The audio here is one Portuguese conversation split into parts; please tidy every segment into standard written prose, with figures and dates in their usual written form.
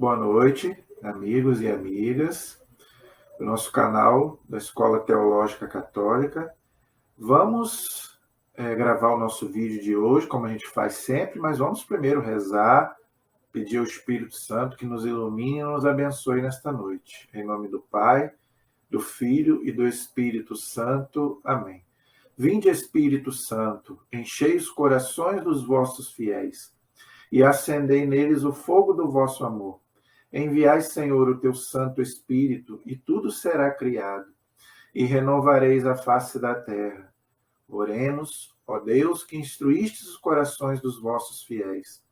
Boa noite, amigos e amigas do nosso canal da Escola Teológica Católica. Vamos gravar o nosso vídeo de hoje, como a gente faz sempre, mas vamos primeiro rezar, pedir ao Espírito Santo que nos ilumine e nos abençoe nesta noite. Em nome do Pai, do Filho e do Espírito Santo. Amém. Vinde, Espírito Santo, enchei os corações dos vossos fiéis e acendei neles o fogo do vosso amor. Enviai, Senhor, o teu Santo Espírito, e tudo será criado, e renovareis a face da terra. Oremos, ó Deus, que instruístes os corações dos vossos fiéis.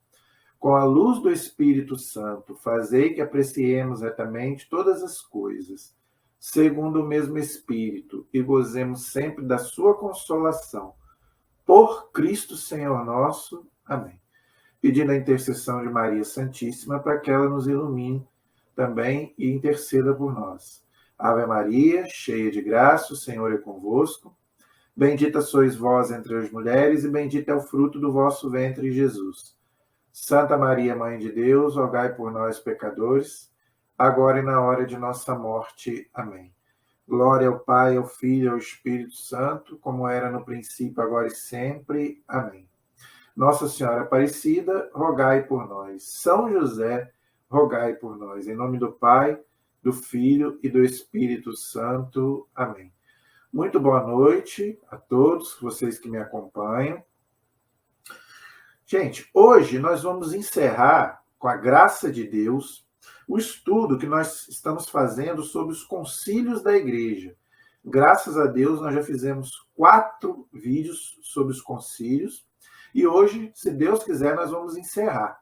Com a luz do Espírito Santo, fazei que apreciemos retamente todas as coisas, segundo o mesmo Espírito, e gozemos sempre da sua consolação. Por Cristo Senhor nosso. Amém. Pedindo a intercessão de Maria Santíssima para que ela nos ilumine também e interceda por nós. Ave Maria, cheia de graça, o Senhor é convosco. Bendita sois vós entre as mulheres e bendito é o fruto do vosso ventre, Jesus. Santa Maria, Mãe de Deus, rogai por nós, pecadores, agora e na hora de nossa morte. Amém. Glória ao Pai, ao Filho e ao Espírito Santo, como era no princípio, agora e sempre. Amém. Nossa Senhora Aparecida, rogai por nós. São José, rogai por nós. Em nome do Pai, do Filho e do Espírito Santo. Amém. Muito boa noite a todos vocês que me acompanham. Gente, hoje nós vamos encerrar, com a graça de Deus, o estudo que nós estamos fazendo sobre os concílios da Igreja. Graças a Deus, nós já fizemos 4 vídeos sobre os concílios. E hoje, se Deus quiser, nós vamos encerrar.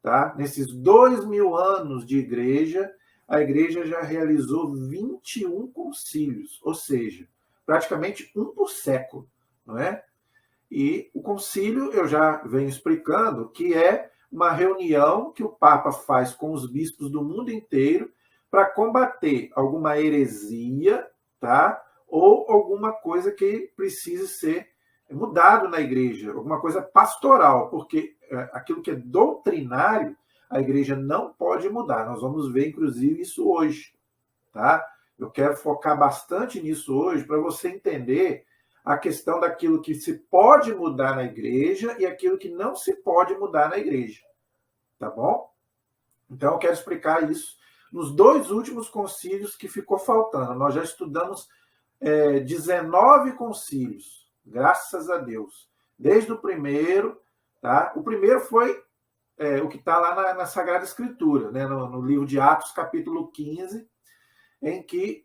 Tá? Nesses 2000 anos de igreja, a igreja já realizou 21 concílios, ou seja, praticamente um por século. Não é? E o concílio, eu já venho explicando, que é uma reunião que o Papa faz com os bispos do mundo inteiro para combater alguma heresia, tá? Ou alguma coisa que precise ser mudado na igreja, alguma coisa pastoral, porque aquilo que é doutrinário, a igreja não pode mudar. Nós vamos ver, inclusive, isso hoje. Tá? Eu quero focar bastante nisso hoje para você entender a questão daquilo que se pode mudar na igreja e aquilo que não se pode mudar na igreja. Tá bom? Então, eu quero explicar isso nos 2 últimos concílios que ficou faltando. Nós já estudamos 19 concílios. Graças a Deus. Desde o primeiro, tá? O primeiro foi o que está lá na Sagrada Escritura, né? No livro de Atos, capítulo 15, em que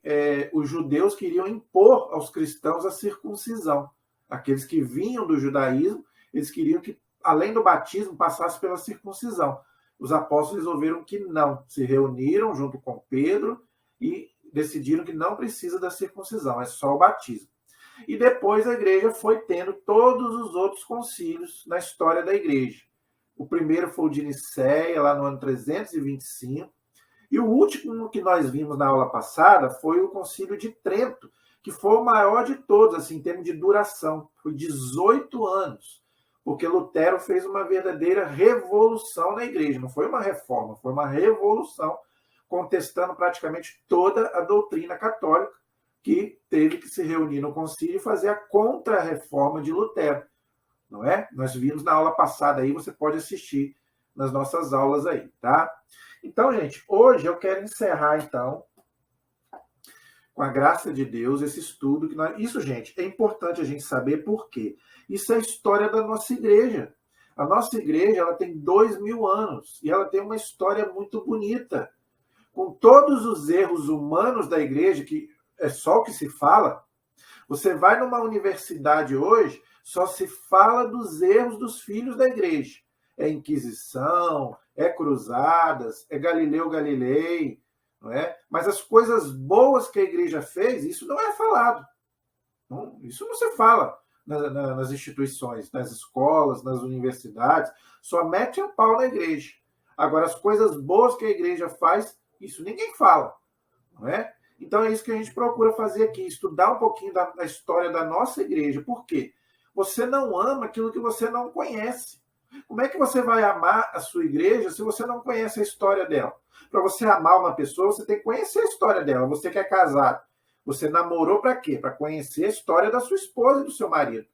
os judeus queriam impor aos cristãos a circuncisão. Aqueles que vinham do judaísmo, eles queriam que, além do batismo, passasse pela circuncisão. Os apóstolos resolveram que não. Se reuniram junto com Pedro e decidiram que não precisa da circuncisão, é só o batismo. E depois a igreja foi tendo todos os outros concílios na história da igreja. O primeiro foi o de Nicéia, lá no ano 325. E o último que nós vimos na aula passada foi o concílio de Trento, que foi o maior de todos, assim, em termos de duração. Foi 18 anos. Porque Lutero fez uma verdadeira revolução na igreja. Não foi uma reforma, foi uma revolução, contestando praticamente toda a doutrina católica, que teve que se reunir no concílio e fazer a contra-reforma de Lutero, não é? Nós vimos na aula passada aí, você pode assistir nas nossas aulas aí, tá? Então, gente, hoje eu quero encerrar, então, com a graça de Deus, esse estudo. Isso, gente, é importante a gente saber por quê. Isso é a história da nossa igreja. A nossa igreja, ela tem 2000 anos e ela tem uma história muito bonita. Com todos os erros humanos da igreja, que é só o que se fala. Você vai numa universidade hoje, só se fala dos erros dos filhos da igreja. É Inquisição, é Cruzadas, é Galileu Galilei, não é? Mas as coisas boas que a igreja fez, isso não é falado. Isso não se fala nas instituições, nas escolas, nas universidades. Só mete o pau na igreja. Agora, as coisas boas que a igreja faz, isso ninguém fala, não é? Então é isso que a gente procura fazer aqui, estudar um pouquinho da história da nossa igreja. Por quê? Você não ama aquilo que você não conhece. Como é que você vai amar a sua igreja se você não conhece a história dela? Para você amar uma pessoa, você tem que conhecer a história dela. Você que é casado, você namorou para quê? Para conhecer a história da sua esposa e do seu marido,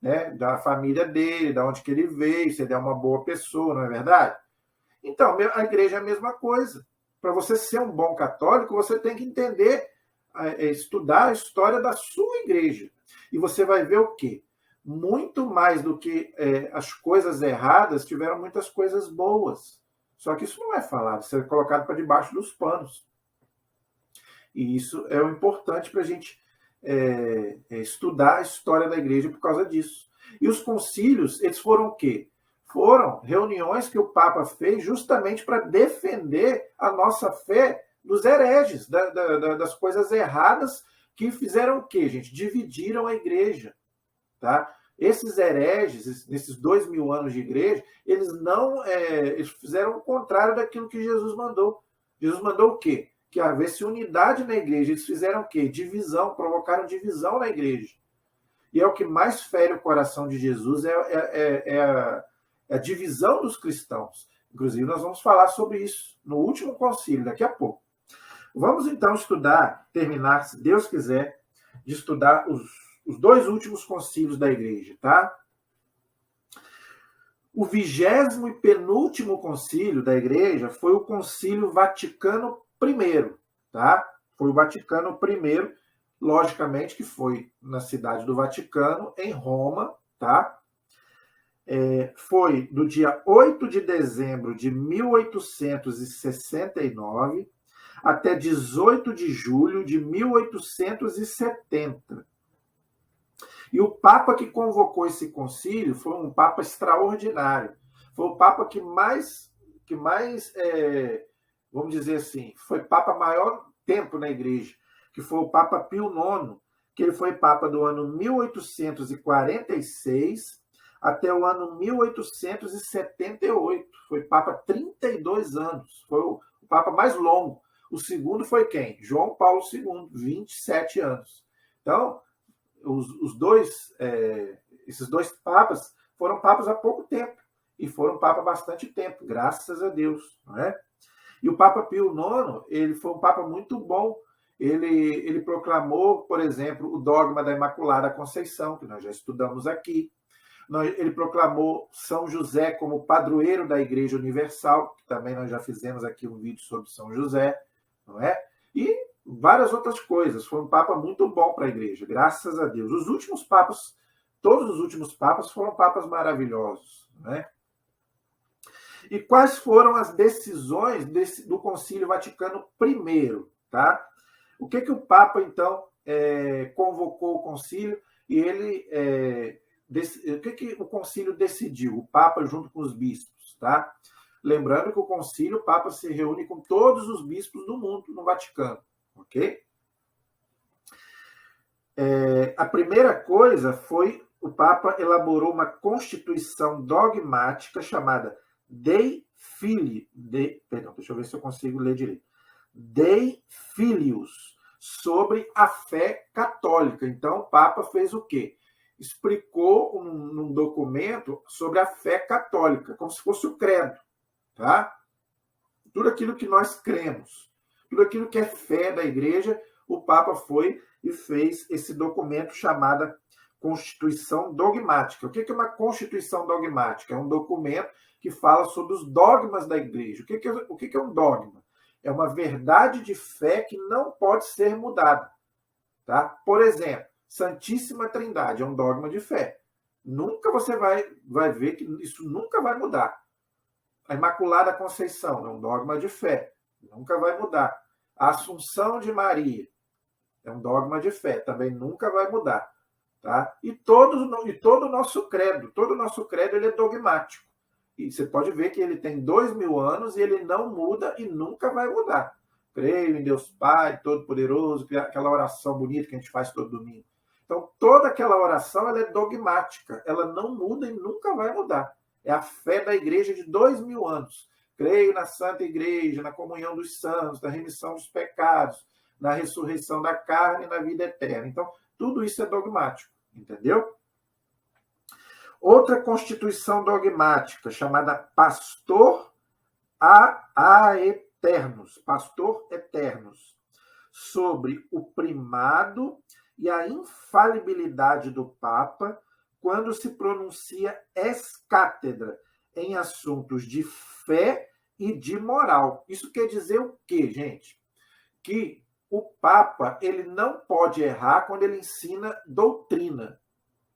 né? Da família dele, da onde que ele veio, se ele é uma boa pessoa, não é verdade? Então, a igreja é a mesma coisa. Para você ser um bom católico, você tem que entender, estudar a história da sua igreja. E você vai ver o quê? Muito mais do que as coisas erradas, tiveram muitas coisas boas. Só que isso não é falado, isso é colocado para debaixo dos panos. E isso é o importante para a gente estudar a história da igreja por causa disso. E os concílios, eles foram o quê? Foram reuniões que o Papa fez justamente para defender a nossa fé dos hereges, das coisas erradas que fizeram o quê, gente? Dividiram a igreja. Tá? Esses hereges, nesses 2000 anos de igreja, eles eles fizeram o contrário daquilo que Jesus mandou. Jesus mandou o quê? Que houvesse unidade na igreja. Eles fizeram o quê? Divisão, provocaram divisão na igreja. E é o que mais fere o coração de Jesus, a divisão dos cristãos. Inclusive, nós vamos falar sobre isso no último concílio, daqui a pouco. Vamos então estudar, terminar, se Deus quiser, de estudar os dois últimos concílios da igreja, tá? O 20º e penúltimo concílio da igreja foi o Concílio Vaticano I, tá? Foi o Vaticano I, logicamente que foi na cidade do Vaticano, em Roma, tá? Foi do dia 8 de dezembro de 1869 até 18 de julho de 1870. E o Papa que convocou esse concílio foi um Papa extraordinário. Foi o Papa que mais vamos dizer assim, foi Papa maior tempo na Igreja, que foi o Papa Pio IX, que ele foi Papa do ano 1846 até o ano 1878. Foi Papa 32 anos. Foi o Papa mais longo. O segundo foi quem? João Paulo II, 27 anos. Então, esses dois papas foram papas há pouco tempo e foram papa há bastante tempo, graças a Deus, não é? E o Papa Pio IX, ele foi um papa muito bom. Ele proclamou, por exemplo, o dogma da Imaculada Conceição, que nós já estudamos aqui. Ele proclamou São José como padroeiro da Igreja Universal, que também nós já fizemos aqui um vídeo sobre São José, não é? E várias outras coisas. Foi um papa muito bom para a igreja, graças a Deus. Todos os últimos papas foram papas maravilhosos, né? E quais foram as decisões do Concílio Vaticano I, tá? O que o Papa, então, convocou o concílio e o que o concílio decidiu? O Papa junto com os bispos, tá? Lembrando que o Papa se reúne com todos os bispos do mundo no Vaticano, ok? A primeira coisa foi o Papa elaborou uma constituição dogmática chamada Dei Filii, deixa eu ver se eu consigo ler direito. Dei Filius, sobre a fé católica. Então, o Papa fez o quê? Explicou num documento sobre a fé católica, como se fosse o credo, tá? Tudo aquilo que nós cremos, tudo aquilo que é fé da igreja, o Papa foi e fez esse documento chamado Constituição Dogmática. O que é uma Constituição Dogmática? É um documento que fala sobre os dogmas da igreja. O que é um dogma? É uma verdade de fé que não pode ser mudada, tá? Por exemplo, Santíssima Trindade é um dogma de fé. Nunca você vai ver que isso nunca vai mudar. A Imaculada Conceição é um dogma de fé. Nunca vai mudar. A Assunção de Maria é um dogma de fé. Também nunca vai mudar. Tá? E todo o nosso credo, ele é dogmático. E você pode ver que ele tem 2000 anos e ele não muda e nunca vai mudar. Creio em Deus Pai, Todo-Poderoso, aquela oração bonita que a gente faz todo domingo. Então, toda aquela oração ela é dogmática. Ela não muda e nunca vai mudar. É a fé da igreja de 2000 anos. Creio na Santa Igreja, na comunhão dos santos, na remissão dos pecados, na ressurreição da carne e na vida eterna. Então, tudo isso é dogmático, entendeu? Outra constituição dogmática, chamada Pastor a Eternos, Pastor Eternos, sobre o primado e a infalibilidade do Papa quando se pronuncia ex cátedra em assuntos de fé e de moral. Isso quer dizer o quê, gente? Que o Papa ele não pode errar quando ele ensina doutrina.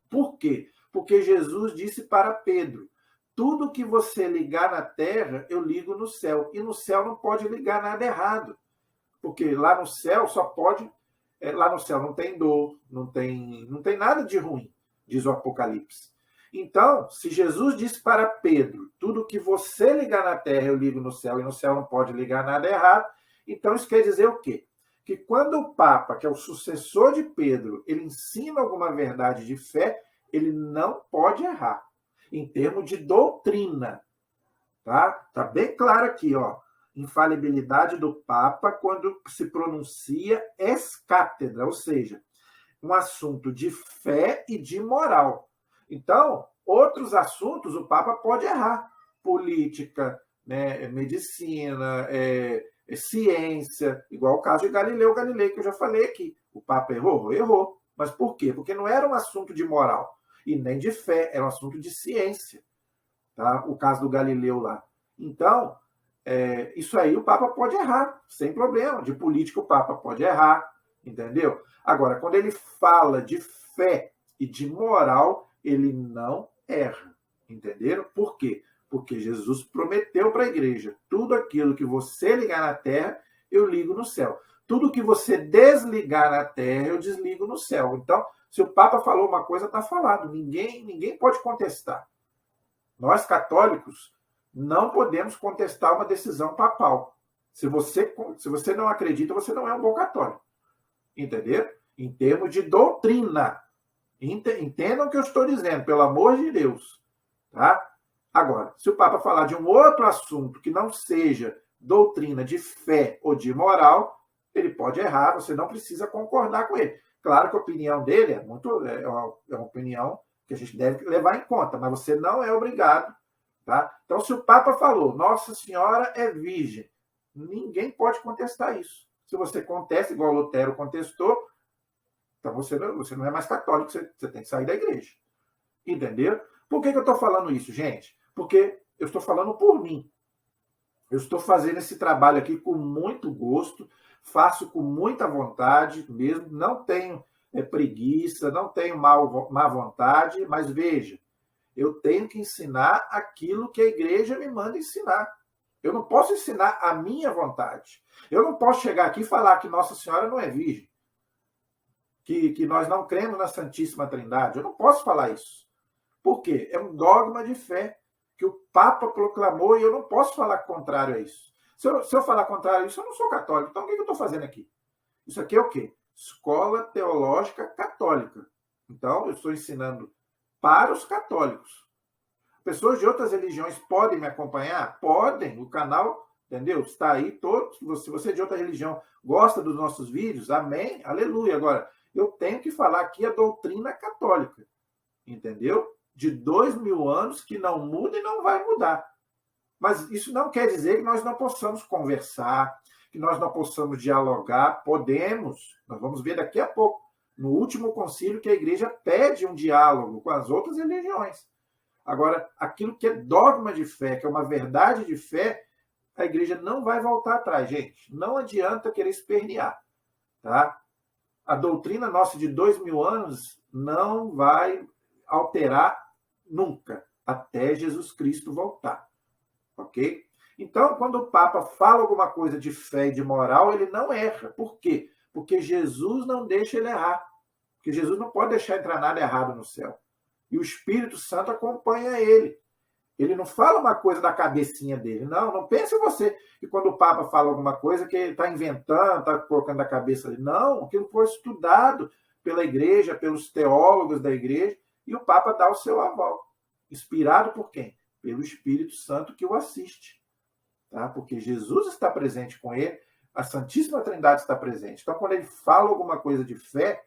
Por quê? Porque Jesus disse para Pedro: tudo que você ligar na terra, eu ligo no céu. E no céu não pode ligar nada errado. Porque lá no céu só pode. Lá no céu não tem dor, não tem nada de ruim, diz o Apocalipse. Então, se Jesus disse para Pedro: tudo que você ligar na terra, eu ligo no céu, e no céu não pode ligar nada errado, então isso quer dizer o quê? Que quando o Papa, que é o sucessor de Pedro, ele ensina alguma verdade de fé, ele não pode errar. Em termos de doutrina. Tá? Tá bem claro aqui, ó. Infalibilidade do Papa quando se pronuncia ex cátedra, ou seja, um assunto de fé e de moral. Então, outros assuntos o Papa pode errar. Política, né, medicina, ciência, igual o caso de Galileu Galilei, que eu já falei aqui. O Papa errou? Errou. Mas por quê? Porque não era um assunto de moral e nem de fé, era um assunto de ciência. Tá? O caso do Galileu lá. Então, isso aí o Papa pode errar, sem problema. De política o Papa pode errar, entendeu? Agora, quando ele fala de fé e de moral, ele não erra, entenderam? Por quê? Porque Jesus prometeu para a igreja: tudo aquilo que você ligar na terra, eu ligo no céu. Tudo que você desligar na terra, eu desligo no céu. Então, se o Papa falou uma coisa, está falado. Ninguém pode contestar. Nós, católicos, não podemos contestar uma decisão papal. Se você não acredita, você não é um bom católico. Entendeu? Em termos de doutrina. Entendam o que eu estou dizendo, pelo amor de Deus. Tá? Agora, se o Papa falar de um outro assunto que não seja doutrina de fé ou de moral, ele pode errar, você não precisa concordar com ele. Claro que a opinião dele é uma opinião que a gente deve levar em conta, mas você não é obrigado. Tá? Então, se o Papa falou, Nossa Senhora é virgem, ninguém pode contestar isso. Se você contesta, igual Lutero contestou, então você não é mais católico, você tem que sair da igreja. Entendeu? Por que eu estou falando isso, gente? Porque eu estou falando por mim. Eu estou fazendo esse trabalho aqui com muito gosto, faço com muita vontade mesmo, não tenho preguiça, não tenho má vontade, mas veja, eu tenho que ensinar aquilo que a igreja me manda ensinar. Eu não posso ensinar a minha vontade. Eu não posso chegar aqui e falar que Nossa Senhora não é virgem, que nós não cremos na Santíssima Trindade. Eu não posso falar isso. Por quê? É um dogma de fé que o Papa proclamou e eu não posso falar contrário a isso. Se eu falar contrário a isso, eu não sou católico. Então, o que eu estou fazendo aqui? Isso aqui é o quê? Escola Teológica Católica. Então, eu estou ensinando para os católicos. Pessoas de outras religiões podem me acompanhar? Podem. O canal, entendeu? Está aí todo. Se você é de outra religião gosta dos nossos vídeos, amém, aleluia. Agora, eu tenho que falar aqui a doutrina católica. Entendeu? De 2000 anos que não muda e não vai mudar. Mas isso não quer dizer que nós não possamos conversar, que nós não possamos dialogar. Podemos. Nós vamos ver daqui a pouco, no último concílio, que a igreja pede um diálogo com as outras religiões. Agora, aquilo que é dogma de fé, que é uma verdade de fé, a igreja não vai voltar atrás, gente. Não adianta querer espernear. Tá? A doutrina nossa de 2000 anos não vai alterar nunca, até Jesus Cristo voltar. Ok? Então, quando o Papa fala alguma coisa de fé e de moral, ele não erra. Por quê? Porque Jesus não deixa ele errar. Porque Jesus não pode deixar entrar nada errado no céu. E o Espírito Santo acompanha ele. Ele não fala uma coisa da cabecinha dele. Não pense você que quando o Papa fala alguma coisa que ele está inventando, está colocando na cabeça dele. Não, aquilo foi estudado pela igreja, pelos teólogos da igreja, e o Papa dá o seu aval. Inspirado por quem? Pelo Espírito Santo que o assiste. Tá? Porque Jesus está presente com ele, a Santíssima Trindade está presente. Então, quando ele fala alguma coisa de fé,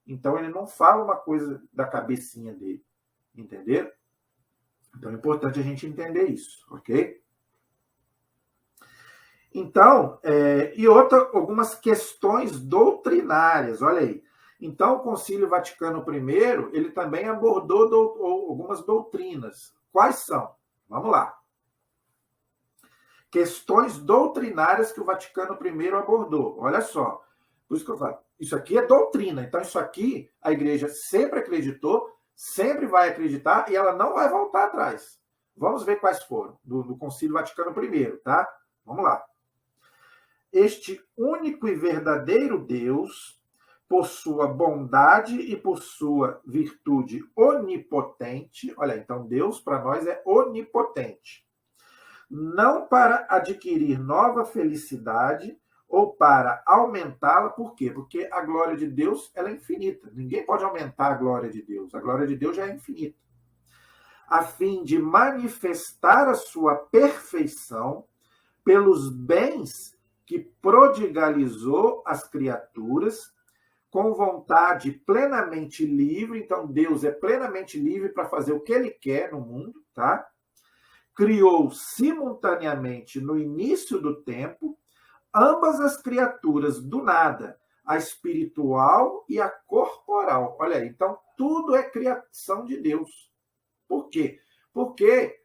então ele não fala uma coisa da cabecinha dele. Entendeu? Então é importante a gente entender isso, ok? Então, algumas questões doutrinárias, olha aí. Então, o Concílio Vaticano I, ele também abordou algumas doutrinas. Quais são? Vamos lá. Questões doutrinárias que o Vaticano I abordou. Olha só. Por isso que eu falo, isso aqui é doutrina. Então, isso aqui a igreja sempre acreditou, sempre vai acreditar e ela não vai voltar atrás. Vamos ver quais foram do Concílio Vaticano I, tá? Vamos lá. Este único e verdadeiro Deus, por sua bondade e por sua virtude onipotente, olha, então Deus para nós é onipotente, não para adquirir nova felicidade ou para aumentá-la, por quê? Porque a glória de Deus ela é infinita, ninguém pode aumentar a glória de Deus já é infinita, a fim de manifestar a sua perfeição pelos bens que prodigalizou as criaturas com vontade plenamente livre. Então, Deus é plenamente livre para fazer o que ele quer no mundo, tá? Criou simultaneamente no início do tempo ambas as criaturas do nada, a espiritual e a corporal. Olha aí, então tudo é criação de Deus. Por quê? Porque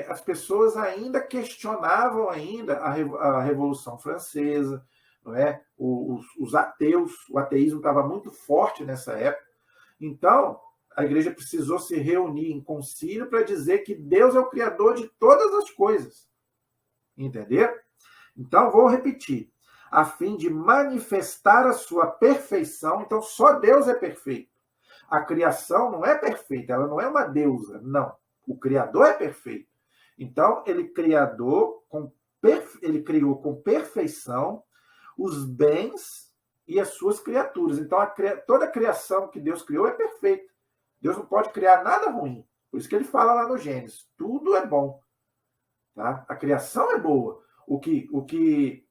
as pessoas ainda questionavam ainda a Revolução Francesa, não é? Os ateus, o ateísmo estava muito forte nessa época. Então, a igreja precisou se reunir em concílio para dizer que Deus é o criador de todas as coisas. Entendeu? Então, vou repetir. A fim de manifestar a sua perfeição, então só Deus é perfeito. A criação não é perfeita, ela não é uma deusa, não. O Criador é perfeito. Então, ele criou com perfeição os bens e as suas criaturas. Então, toda a criação que Deus criou é perfeita. Deus não pode criar nada ruim. Por isso que ele fala lá no Gênesis, tudo é bom. Tá? A criação é boa. O que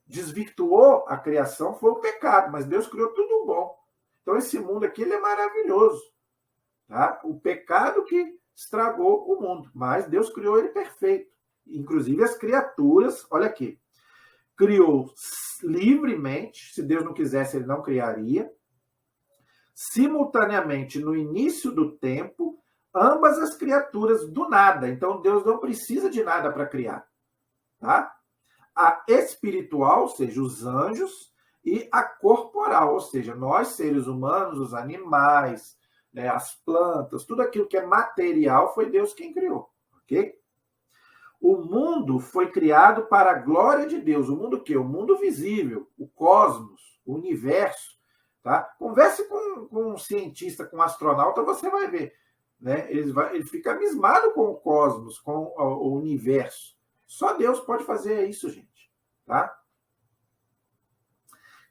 desvirtuou a criação foi o pecado, mas Deus criou tudo bom. Então, esse mundo aqui ele é maravilhoso. Tá? O pecado que estragou o mundo, mas Deus criou ele perfeito. Inclusive as criaturas, olha aqui, criou livremente, se Deus não quisesse ele não criaria, simultaneamente no início do tempo, ambas as criaturas do nada. Então Deus não precisa de nada para criar. Tá? A espiritual, ou seja, os anjos, e a corporal, ou seja, nós seres humanos, os animais, né, as plantas, tudo aquilo que é material foi Deus quem criou, ok? O mundo foi criado para a glória de Deus. O mundo o quê? O mundo visível, o cosmos, o universo. Tá? Converse com um cientista, com um astronauta, você vai ver. Né? Ele fica abismado com o cosmos, com o universo. Só Deus pode fazer isso, gente. Tá?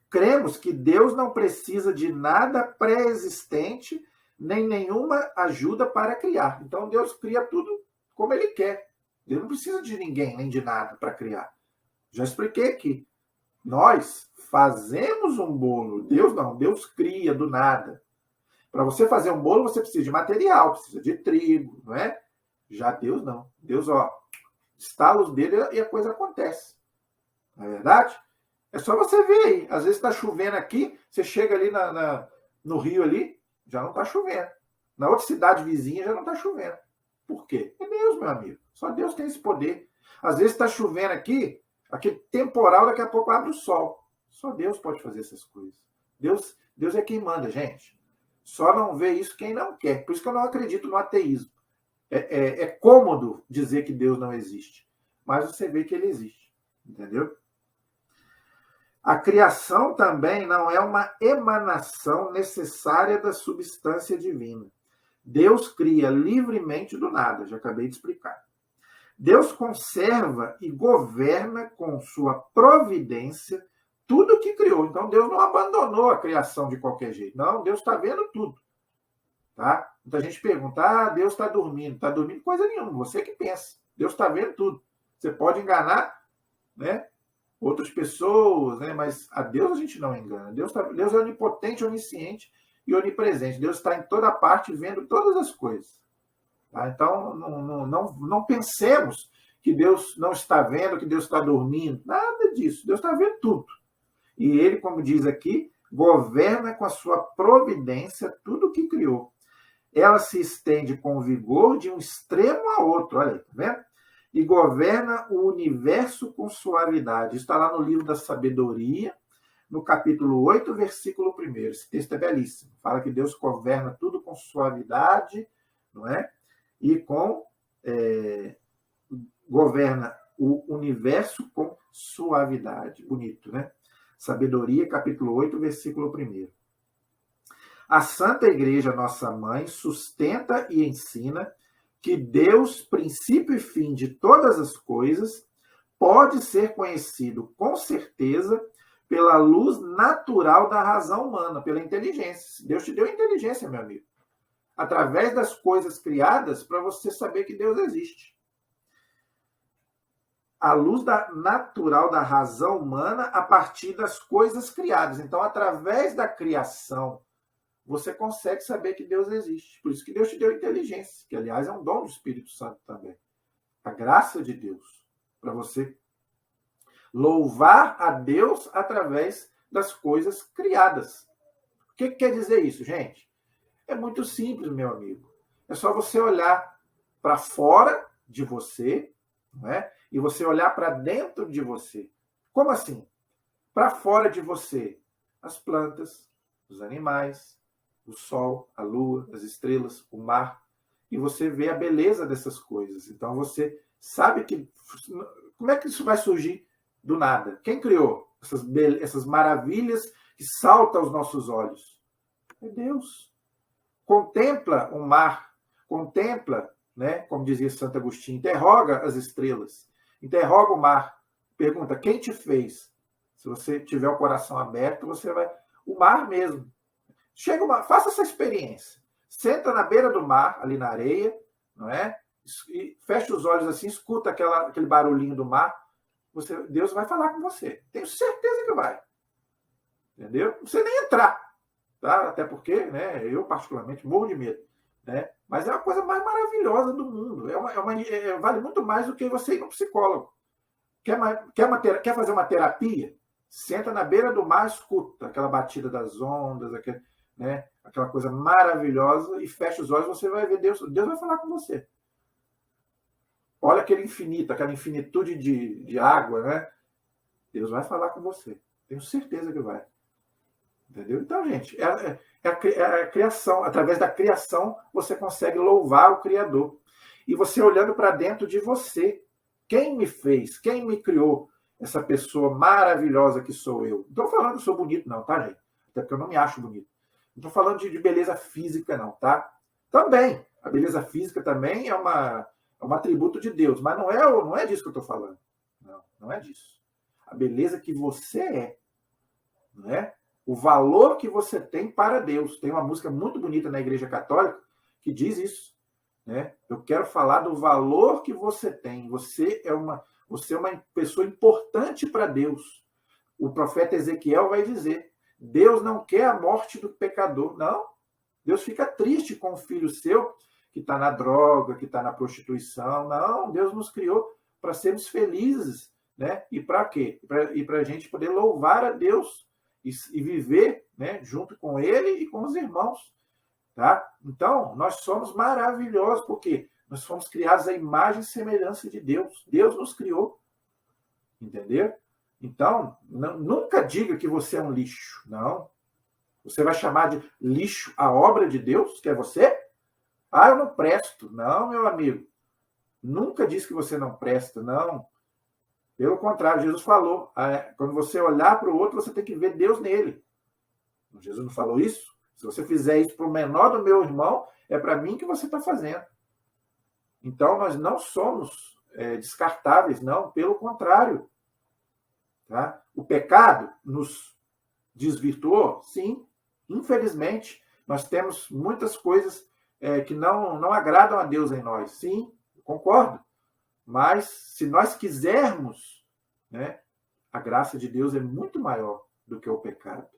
Cremos que Deus não precisa de nada pré-existente, nem nenhuma ajuda para criar. Então Deus cria tudo como ele quer. Deus não precisa de ninguém, nem de nada para criar. Já expliquei aqui. Nós fazemos um bolo. Deus não. Deus cria do nada. Para você fazer um bolo, você precisa de material, precisa de trigo, não é? Já Deus não. Deus, estala os dedos e a coisa acontece. Não é verdade? É só você ver aí. Às vezes está chovendo aqui, você chega ali no rio ali, já não está chovendo. Na outra cidade vizinha já não está chovendo. Por quê? É Deus, meu amigo. Só Deus tem esse poder. Às vezes está chovendo aqui, aquele temporal, daqui a pouco abre o sol. Só Deus pode fazer essas coisas. Deus é quem manda, gente. Só não vê isso quem não quer. Por isso que eu não acredito no ateísmo. É cômodo dizer que Deus não existe. Mas você vê que ele existe. Entendeu? A criação também não é uma emanação necessária da substância divina. Deus cria livremente do nada, já acabei de explicar. Deus conserva e governa com sua providência tudo o que criou. Então Deus não abandonou a criação de qualquer jeito. Não, Deus está vendo tudo. Tá? Muita gente pergunta, Deus está dormindo. Está dormindo coisa nenhuma, você que pensa. Deus está vendo tudo. Você pode enganar, né, outras pessoas, né, mas a Deus a gente não engana. Deus é onipotente, onisciente e onipresente. Deus está em toda parte vendo todas as coisas. Tá? Então, não pensemos que Deus não está vendo, que Deus está dormindo. Nada disso. Deus está vendo tudo. E ele, como diz aqui, governa com a sua providência tudo o que criou. Ela se estende com vigor de um extremo a outro, olha aí, tá vendo? E governa o universo com suavidade. Isso está lá no livro da Sabedoria, no capítulo 8, versículo 1. Esse texto é belíssimo. Fala que Deus governa tudo com suavidade, não é? E governa o universo com suavidade. Bonito, né? Sabedoria, capítulo 8, versículo 1. A Santa Igreja, nossa mãe, sustenta e ensina que Deus, princípio e fim de todas as coisas, pode ser conhecido com certeza pela luz natural da razão humana, pela inteligência. Deus te deu inteligência, meu amigo. Através das coisas criadas, para você saber que Deus existe. A luz natural da razão humana a partir das coisas criadas. Então, através da criação, você consegue saber que Deus existe. Por isso que Deus te deu inteligência, que, aliás, é um dom do Espírito Santo também. A graça de Deus, para você louvar a Deus através das coisas criadas. O que quer dizer isso, gente? É muito simples, meu amigo. É só você olhar para fora de você, não é? E você olhar para dentro de você. Como assim? Para fora de você, as plantas, os animais, o sol, a lua, as estrelas, o mar. E você vê a beleza dessas coisas. Então você sabe que... Como é que isso vai surgir do nada? Quem criou essas maravilhas que saltam aos nossos olhos? É Deus. Contempla o mar, contempla, né, como dizia Santo Agostinho, interroga as estrelas, interroga o mar, pergunta, quem te fez? Se você tiver o coração aberto, você vai... O mar mesmo. Faça essa experiência. Senta na beira do mar, ali na areia, não é? E fecha os olhos assim, escuta aquele barulhinho do mar. Deus vai falar com você. Tenho certeza que vai. Entendeu? Não precisa nem entrar. Tá? Até porque, né, eu particularmente morro de medo. Né? Mas é a coisa mais maravilhosa do mundo. Vale muito mais do que você ir no psicólogo. Quer fazer uma terapia? Senta na beira do mar, escuta aquela batida das ondas, aquela coisa maravilhosa, e fecha os olhos, você vai ver Deus. Deus vai falar com você. Olha aquele infinito, aquela infinitude de água, né? Deus vai falar com você. Tenho certeza que vai. Entendeu? Então, gente, é a criação. Através da criação, você consegue louvar o Criador. E você olhando para dentro de você. Quem me fez? Quem me criou? Essa pessoa maravilhosa que sou eu. Não estou falando que sou bonito, não, tá, gente? Até porque eu não me acho bonito. Não estou falando de beleza física, não, tá? Também. A beleza física também é um atributo de Deus. Mas não é disso que eu estou falando. Não é disso. A beleza que você é. Não é? O valor que você tem para Deus. Tem uma música muito bonita na Igreja Católica que diz isso. Né? Eu quero falar do valor que você tem. Você é uma pessoa importante para Deus. O profeta Ezequiel vai dizer, Deus não quer a morte do pecador. Não. Deus fica triste com o filho seu que está na droga, que está na prostituição. Não, Deus nos criou para sermos felizes. Né? E para quê? E para a gente poder louvar a Deus e viver, né, junto com ele e com os irmãos. Tá? Então, nós somos maravilhosos, porque nós fomos criados à imagem e semelhança de Deus. Deus nos criou. Entendeu? Então, nunca diga que você é um lixo. Não. Você vai chamar de lixo a obra de Deus, que é você? Ah, eu não presto. Não, meu amigo. Nunca disse que você não presta, não. Pelo contrário, Jesus falou, quando você olhar para o outro, você tem que ver Deus nele. Jesus não falou isso? Se você fizer isso para o menor do meu irmão, é para mim que você está fazendo. Então, nós não somos descartáveis, não. Pelo contrário. Tá? O pecado nos desvirtuou? Sim. Infelizmente, nós temos muitas coisas que não agradam a Deus em nós. Sim, concordo. Mas, se nós quisermos, né, a graça de Deus é muito maior do que o pecado.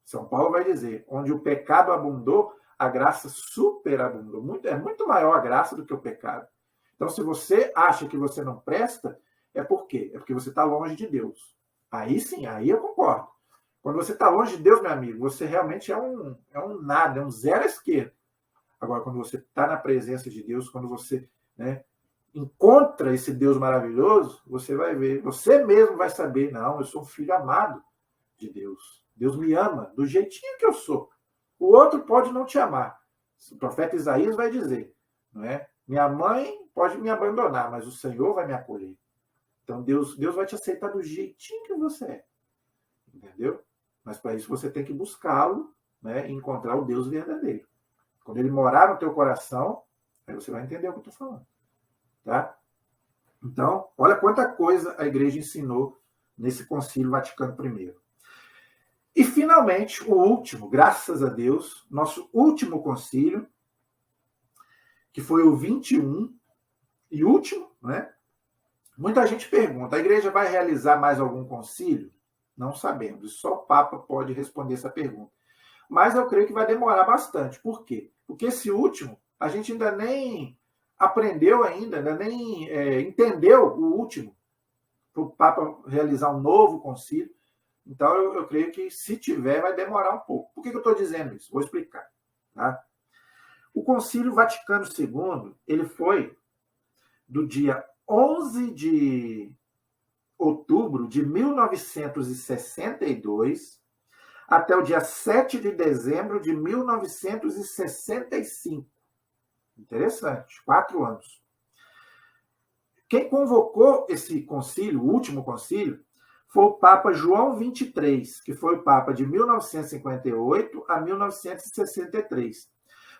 São Paulo vai dizer, onde o pecado abundou, a graça superabundou. É muito maior a graça do que o pecado. Então, se você acha que você não presta, é por quê? É porque você está longe de Deus. Aí sim, aí eu concordo. Quando você está longe de Deus, meu amigo, você realmente é um nada, é um zero à esquerda. Agora, quando você está na presença de Deus, quando você, né, encontra esse Deus maravilhoso, você vai ver, você mesmo vai saber, não, eu sou um filho amado de Deus. Deus me ama do jeitinho que eu sou. O outro pode não te amar. O profeta Isaías vai dizer, não é? Minha mãe pode me abandonar, mas o Senhor vai me acolher. Então Deus vai te aceitar do jeitinho que você é. Entendeu? Mas para isso você tem que buscá-lo, né, e encontrar o Deus verdadeiro. Quando ele morar no teu coração, aí você vai entender o que eu estou falando. Tá? Então, olha quanta coisa a igreja ensinou nesse Concílio Vaticano I. E, finalmente, o último, graças a Deus, nosso último concílio, que foi o 21, e último, né? Muita gente pergunta, a igreja vai realizar mais algum concílio? Não sabemos, só o Papa pode responder essa pergunta. Mas eu creio que vai demorar bastante. Por quê? Porque esse último, a gente ainda nem aprendeu ainda nem entendeu o último, para o Papa realizar um novo concílio. Então, eu creio que, se tiver, vai demorar um pouco. Por que eu estou dizendo isso? Vou explicar. Tá? O Concílio Vaticano II, ele foi do dia 11 de outubro de 1962 até o dia 7 de dezembro de 1965. Interessante, 4 anos. Quem convocou esse concílio, o último concílio, foi o Papa João XXIII, que foi o Papa de 1958 a 1963.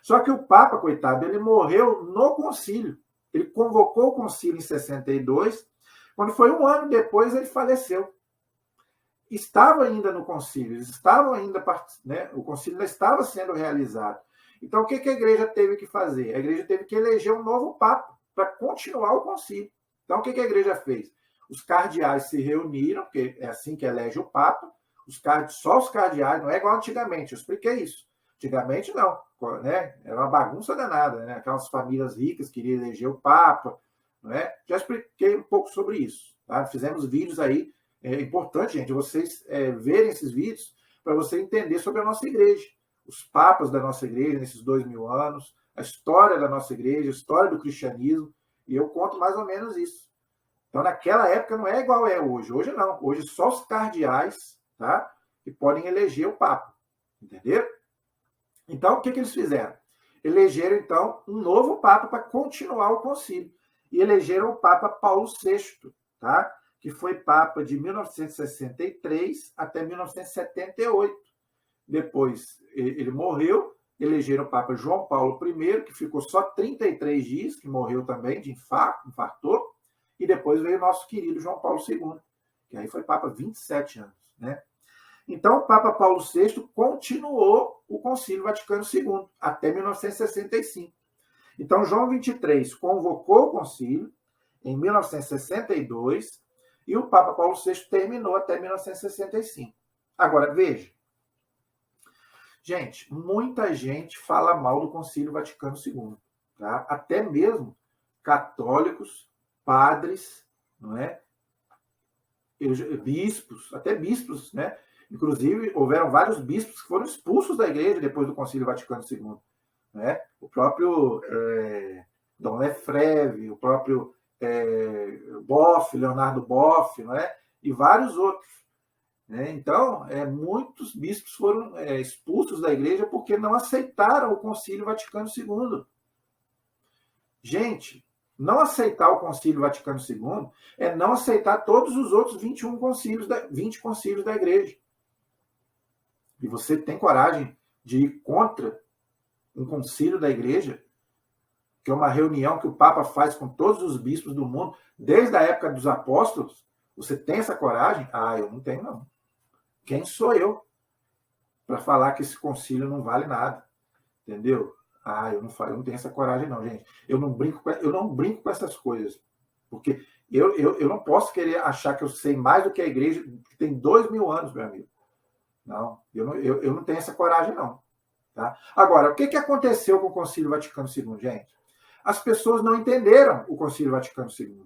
Só que o Papa, coitado, ele morreu no concílio. Ele convocou o concílio em 62, quando foi um ano depois ele faleceu. Estava ainda no concílio, eles estavam ainda, né, o concílio ainda estava sendo realizado. Então, o que a igreja teve que fazer? A igreja teve que eleger um novo Papa para continuar o concílio. Então, o que a igreja fez? Os cardeais se reuniram, porque é assim que elege o Papa, só os cardeais, não é igual antigamente, eu expliquei isso. Antigamente, não, né? Era uma bagunça danada, né? Aquelas famílias ricas queriam eleger o Papa, não é? Já expliquei um pouco sobre isso. Tá? Fizemos vídeos aí, é importante, gente, vocês verem esses vídeos para você entender sobre a nossa igreja, os papas da nossa igreja nesses 2000 anos, a história da nossa igreja, a história do cristianismo, e eu conto mais ou menos isso. Então, naquela época não é igual é hoje. Hoje não. Hoje só os cardeais, tá, que podem eleger o Papa. Entenderam? Então, o que eles fizeram? Elegeram, então, um novo Papa para continuar o concílio. E elegeram o Papa Paulo VI, tá? Que foi Papa de 1963 até 1978. Depois ele morreu, elegeram o Papa João Paulo I, que ficou só 33 dias, que morreu também de infartou. E depois veio o nosso querido João Paulo II, que aí foi Papa 27 anos. Né? Então, o Papa Paulo VI continuou o Concílio Vaticano II, até 1965. Então, João XXIII convocou o concílio em 1962 e o Papa Paulo VI terminou até 1965. Agora, veja. Gente, muita gente fala mal do Concílio Vaticano II. Tá? Até mesmo católicos, padres, não é? Bispos, até bispos, né? Inclusive, houveram vários bispos que foram expulsos da igreja depois do Concílio Vaticano II. Né? O próprio Dom Lefebvre, o próprio Boff, Leonardo Boff, não é? E vários outros. Né? Então, muitos bispos foram expulsos da igreja porque não aceitaram o Concílio Vaticano II. Gente, não aceitar o Concílio Vaticano II é não aceitar todos os outros 20 concílios da igreja. E você tem coragem de ir contra um concílio da igreja, que é uma reunião que o Papa faz com todos os bispos do mundo, desde a época dos apóstolos? Você tem essa coragem? Ah, eu não tenho, não. Quem sou eu para falar que esse concílio não vale nada? Entendeu? Ah, eu não tenho essa coragem, não, gente. Eu não brinco com essas coisas. Porque eu não posso querer achar que eu sei mais do que a igreja, que tem 2000 anos, meu amigo. Não, eu não tenho essa coragem, não. Tá? Agora, o que aconteceu com o Concílio Vaticano II, gente? As pessoas não entenderam o Concílio Vaticano II.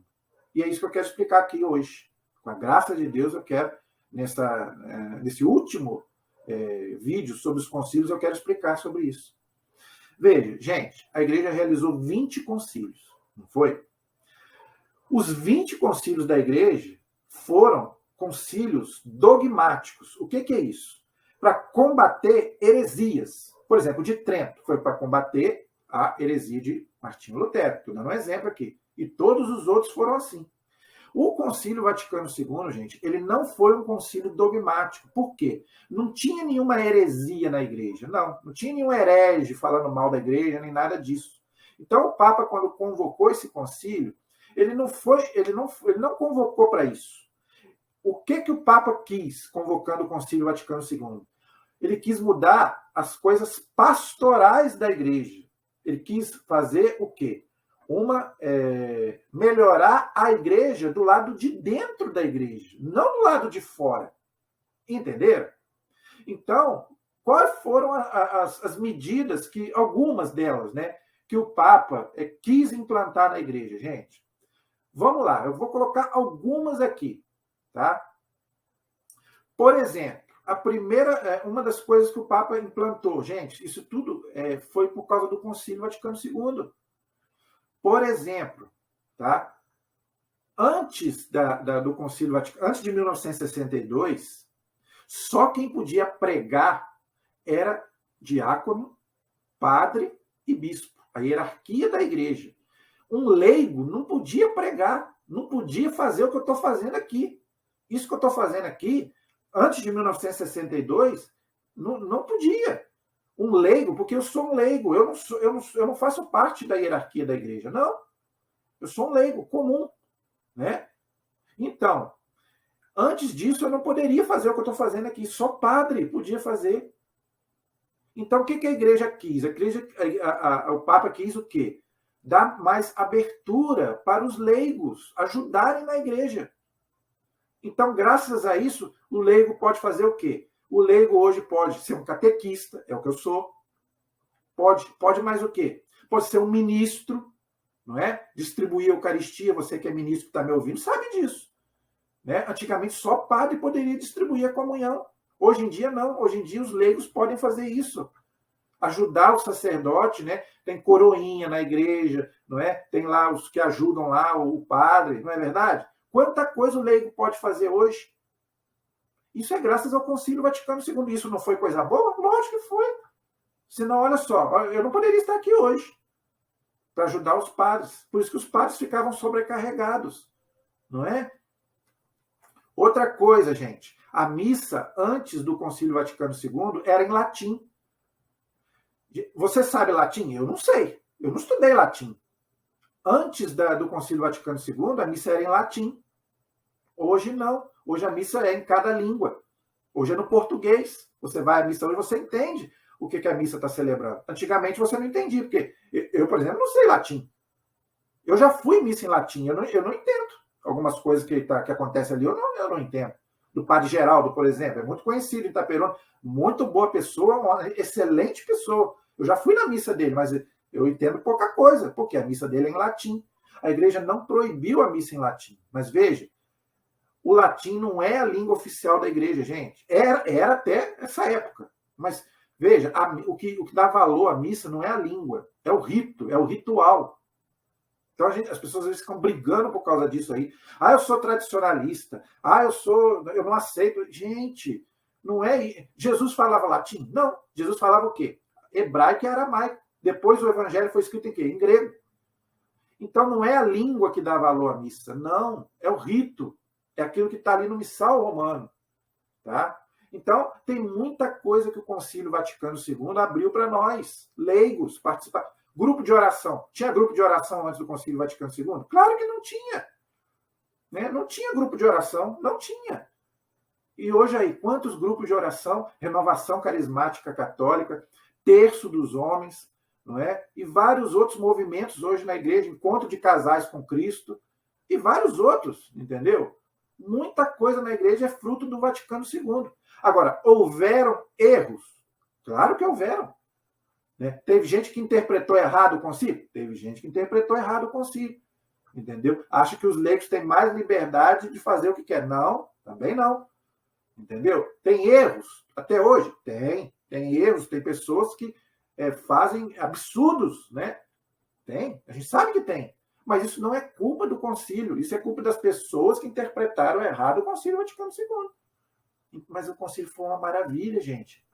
E é isso que eu quero explicar aqui hoje. Com a graça de Deus, eu quero, nesse último vídeo sobre os concílios, eu quero explicar sobre isso. Veja, gente, a igreja realizou 20 concílios, não foi? Os 20 concílios da igreja foram concílios dogmáticos. O que é isso? Para combater heresias. Por exemplo, de Trento foi para combater a heresia de Martinho Lutero. Estou dando um exemplo aqui. E todos os outros foram assim. O Concílio Vaticano II, gente, ele não foi um concílio dogmático. Por quê? Não tinha nenhuma heresia na igreja. Não tinha nenhum herege falando mal da igreja, nem nada disso. Então, o Papa, quando convocou esse concílio, ele não convocou para isso. O que o Papa quis, convocando o Concílio Vaticano II? Ele quis mudar as coisas pastorais da igreja. Ele quis fazer o quê? Melhorar a igreja do lado de dentro da igreja, não do lado de fora. Entenderam? Então, quais foram as medidas, algumas delas, né, que o Papa quis implantar na igreja, gente? Vamos lá, eu vou colocar algumas aqui, tá? Por exemplo, uma das coisas que o Papa implantou, gente, isso tudo foi por causa do Concílio Vaticano II. Por exemplo, tá? Antes do Concílio Vaticano, antes de 1962, só quem podia pregar era diácono, padre e bispo, a hierarquia da igreja. Um leigo não podia pregar, não podia fazer o que eu estou fazendo aqui. Isso que eu estou fazendo aqui, antes de 1962, não podia. Um leigo, porque eu sou um leigo, eu não faço parte da hierarquia da igreja, não. Eu sou um leigo comum, né? Então, antes disso, eu não poderia fazer o que eu estou fazendo aqui, só padre podia fazer. Então, o que a igreja quis? O Papa quis o quê? Dar mais abertura para os leigos ajudarem na igreja. Então, graças a isso, o leigo pode fazer o quê? O leigo hoje pode ser um catequista, é o que eu sou. Pode mais o quê? Pode ser um ministro, não é? Distribuir a Eucaristia, você que é ministro que está me ouvindo, sabe disso. Né? Antigamente só padre poderia distribuir a comunhão. Hoje em dia não. Hoje em dia os leigos podem fazer isso. Ajudar o sacerdote, né? Tem coroinha na igreja, não é? Tem lá os que ajudam lá o padre, não é verdade? Quanta coisa o leigo pode fazer hoje? Isso é graças ao Concílio Vaticano II. Isso não foi coisa boa? Lógico que foi. Senão, olha só, eu não poderia estar aqui hoje para ajudar os padres. Por isso que os padres ficavam sobrecarregados, não é? Outra coisa, gente, a missa antes do Concílio Vaticano II era em latim. Você sabe latim? Eu não sei. Eu não estudei latim. Antes do Concílio Vaticano II, a missa era em latim. Hoje não. Hoje a missa é em cada língua. Hoje é no português. Você vai à missa hoje, você entende o que a missa está celebrando. Antigamente você não entendia, porque eu, por exemplo, não sei latim. Eu já fui em missa em latim, eu não entendo. Algumas coisas que acontecem ali, eu não entendo. Do Padre Geraldo, por exemplo, é muito conhecido em Itaperuna, muito boa pessoa, uma excelente pessoa. Eu já fui na missa dele, mas eu entendo pouca coisa, porque a missa dele é em latim. A igreja não proibiu a missa em latim. Mas veja, o latim não é a língua oficial da igreja, gente. Era até essa época. Mas veja, o que dá valor à missa não é a língua, é o rito, é o ritual. Então as pessoas às vezes ficam brigando por causa disso aí. Eu sou tradicionalista. Eu não aceito. Gente, não é. Jesus falava latim? Não. Jesus falava o quê? Hebraico e aramaico. Depois o evangelho foi escrito em quê? Em grego. Então não é a língua que dá valor à missa, não. É o rito. É aquilo que está ali no missal romano. Tá? Então, tem muita coisa que o Concílio Vaticano II abriu para nós, leigos, participar. Grupo de oração. Tinha grupo de oração antes do Concílio Vaticano II? Claro que não tinha. Né? Não tinha grupo de oração, não tinha. E hoje aí, quantos grupos de oração? Renovação Carismática Católica, Terço dos Homens, não é? E vários outros movimentos hoje na igreja, Encontro de Casais com Cristo, e vários outros, entendeu? Muita coisa na igreja é fruto do Vaticano II. Agora, houveram erros? Claro que houveram. Né? Teve gente que interpretou errado o concílio? Teve gente que interpretou errado o concílio. Entendeu? Acha que os leigos têm mais liberdade de fazer o que quer. Não, também não. Entendeu? Tem erros, até hoje? Tem erros, tem pessoas que fazem absurdos, né? Tem, a gente sabe que tem. Mas isso não é culpa do concílio, isso é culpa das pessoas que interpretaram errado o concílio Vaticano II. Mas o concílio foi uma maravilha, gente.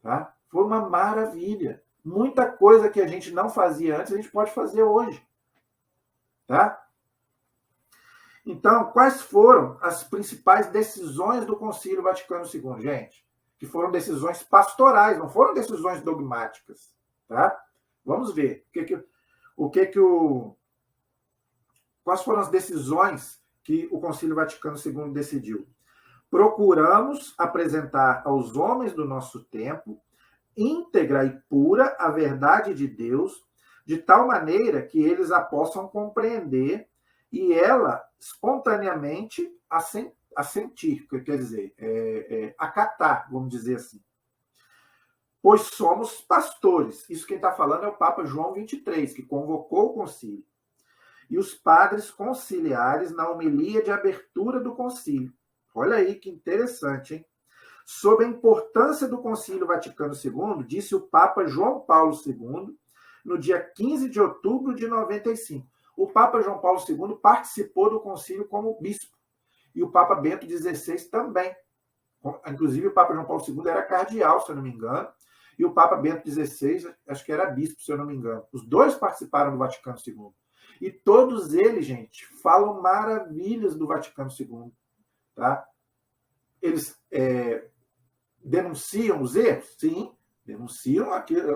Tá? Foi uma maravilha. Muita coisa que a gente não fazia antes, a gente pode fazer hoje. Tá? Então, quais foram as principais decisões do Concílio Vaticano II, gente? Que foram decisões pastorais, não foram decisões dogmáticas. Tá? Vamos ver. Quais foram as decisões que o Concílio Vaticano II decidiu? Procuramos apresentar aos homens do nosso tempo íntegra e pura a verdade de Deus, de tal maneira que eles a possam compreender e ela espontaneamente assentir, quer dizer, acatar, vamos dizer assim. Pois somos pastores. Isso quem está falando é o Papa João XXIII, que convocou o concílio. E os padres conciliares na homilia de abertura do concílio. Olha aí que interessante, hein? Sobre a importância do Concílio Vaticano II, disse o Papa João Paulo II, no dia 15 de outubro de 95. O Papa João Paulo II participou do concílio como bispo. E o Papa Bento XVI também. Inclusive, o Papa João Paulo II era cardeal, se eu não me engano, e o Papa Bento XVI, acho que era bispo, se eu não me engano. Os dois participaram do Vaticano II. E todos eles, gente, falam maravilhas do Vaticano II. Tá? Eles denunciam os erros? Sim. Denunciam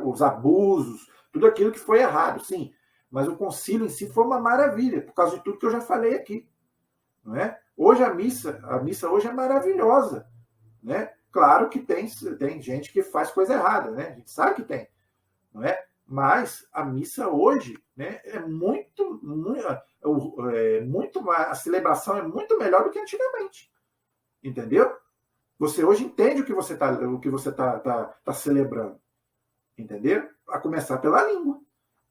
os abusos, tudo aquilo que foi errado, sim. Mas o concílio em si foi uma maravilha, por causa de tudo que eu já falei aqui. Não é? Hoje a missa hoje é maravilhosa. Né? Claro que tem gente que faz coisa errada, né? A gente sabe que tem. Não é? Mas a missa hoje, né, é muito a celebração é muito melhor do que antigamente. Entendeu? Você hoje entende o que você tá celebrando. Entendeu? A começar pela língua.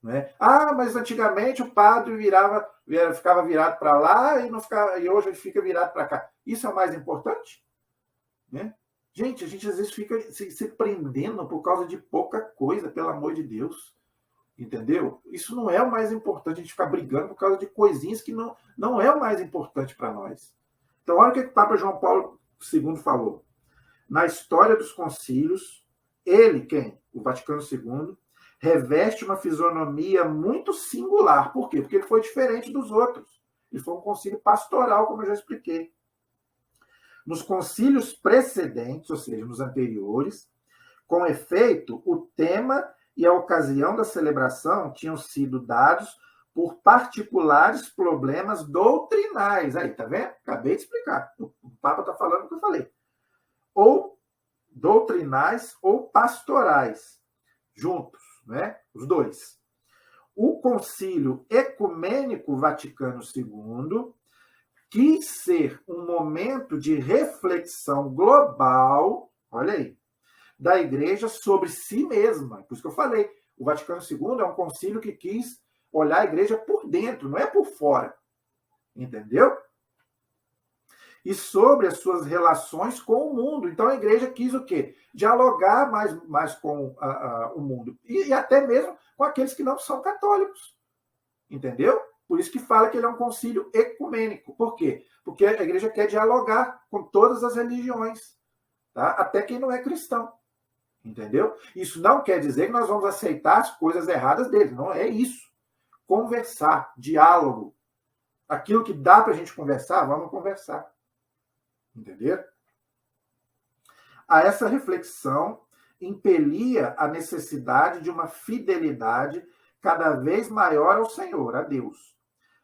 Né? Ah, mas antigamente o padre ficava virado para lá e hoje ele fica virado para cá. Isso é o mais importante? Né? Gente, a gente às vezes fica se prendendo por causa de pouca coisa, pelo amor de Deus. Entendeu? Isso não é o mais importante, a gente ficar brigando por causa de coisinhas que não é o mais importante para nós. Então, olha o que o Papa João Paulo II falou. Na história dos concílios, ele, quem? O Vaticano II, reveste uma fisionomia muito singular. Por quê? Porque ele foi diferente dos outros. Ele foi um concílio pastoral, como eu já expliquei. Nos concílios precedentes, ou seja, nos anteriores, com efeito, o tema e a ocasião da celebração tinham sido dados por particulares problemas doutrinais. Aí, tá vendo? Acabei de explicar. O Papa está falando o que eu falei. Ou doutrinais ou pastorais, juntos, né? Os dois. O Concílio Ecumênico Vaticano II quis ser um momento de reflexão global, olha aí, da Igreja sobre si mesma. Por isso que eu falei, o Vaticano II é um concílio que quis olhar a Igreja por dentro, não é por fora. Entendeu? E sobre as suas relações com o mundo. Então a Igreja quis o quê? Dialogar mais com o mundo. E até mesmo com aqueles que não são católicos. Entendeu? Por isso que fala que ele é um concílio ecumênico. Por quê? Porque a Igreja quer dialogar com todas as religiões. Tá? Até quem não é cristão. Entendeu? Isso não quer dizer que nós vamos aceitar as coisas erradas deles. Não é isso. Conversar, diálogo. Aquilo que dá para a gente conversar, vamos conversar. Entendeu? A essa reflexão impelia a necessidade de uma fidelidade cada vez maior ao Senhor, a Deus.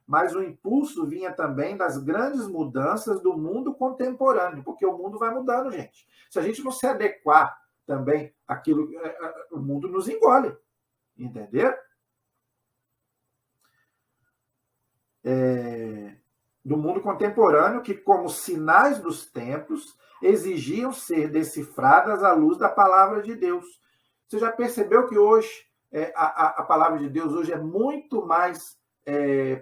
Mas o impulso vinha também das grandes mudanças do mundo contemporâneo, porque o mundo vai mudando, gente. Se a gente não se adequar também àquilo, o mundo nos engole. Entendeu? Do mundo contemporâneo, que, como sinais dos tempos, exigiam ser decifradas à luz da palavra de Deus. Você já percebeu que hoje a palavra de Deus hoje é muito mais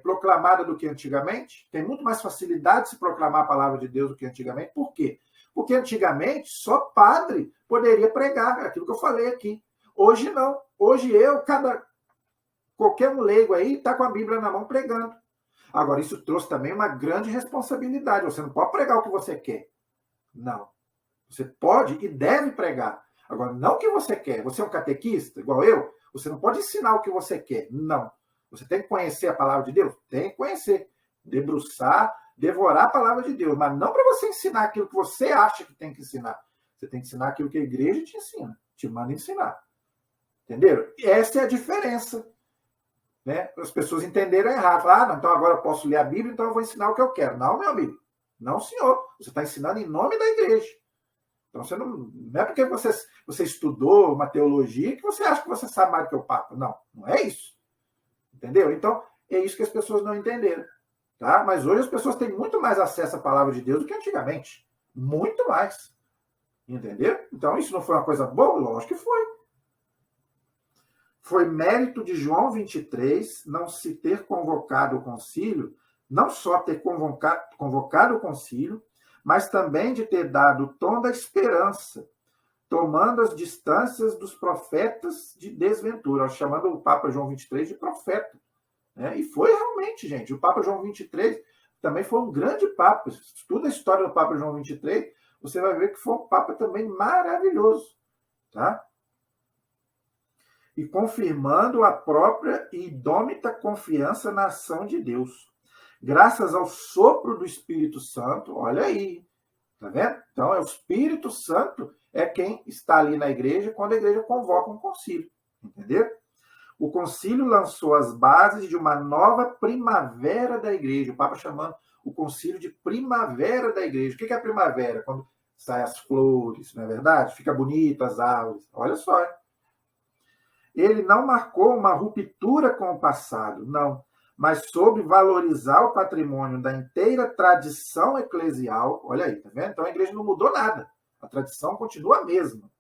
proclamada do que antigamente? Tem muito mais facilidade de se proclamar a palavra de Deus do que antigamente. Por quê? Porque antigamente só padre poderia pregar, aquilo que eu falei aqui. Hoje não. Hoje qualquer um leigo aí está com a Bíblia na mão pregando. Agora, isso trouxe também uma grande responsabilidade. Você não pode pregar o que você quer. Não. Você pode e deve pregar. Agora, não o que você quer. Você é um catequista, igual eu? Você não pode ensinar o que você quer. Não. Você tem que conhecer a palavra de Deus? Tem que conhecer. Debruçar, devorar a palavra de Deus. Mas não para você ensinar aquilo que você acha que tem que ensinar. Você tem que ensinar aquilo que a igreja te ensina. Te manda ensinar. Entenderam? E essa é a diferença. Né? As pessoas entenderam errado. Falaram, não, então agora eu posso ler a Bíblia, então eu vou ensinar o que eu quero. Não, meu amigo. Não, senhor. Você está ensinando em nome da igreja. Então, você não é porque você estudou uma teologia que você acha que você sabe mais do que o Papa. Não, não é isso. Entendeu? Então, é isso que as pessoas não entenderam. Tá? Mas hoje as pessoas têm muito mais acesso à palavra de Deus do que antigamente. Muito mais. Entendeu? Então, isso não foi uma coisa boa? Lógico que foi. Foi mérito de João 23 não se ter convocado o concílio, não só ter convocado o concílio, mas também de ter dado o tom da esperança, tomando as distâncias dos profetas de desventura, chamando o Papa João 23 de profeta. Né? E foi realmente, gente, o Papa João 23 também foi um grande Papa. Estuda a história do Papa João 23, você vai ver que foi um Papa também maravilhoso. Tá? E confirmando a própria e indômita confiança na ação de Deus. Graças ao sopro do Espírito Santo, olha aí, tá vendo? Então, é o Espírito Santo é quem está ali na igreja quando a igreja convoca um concílio, entendeu? O concílio lançou as bases de uma nova primavera da igreja, o Papa chamando o concílio de primavera da igreja. O que é a primavera? Quando saem as flores, não é verdade? Fica bonito as árvores. Olha só, hein? Ele não marcou uma ruptura com o passado, não, mas soube valorizar o patrimônio da inteira tradição eclesial. Olha aí, tá vendo? Então a igreja não mudou nada. A tradição continua a mesma,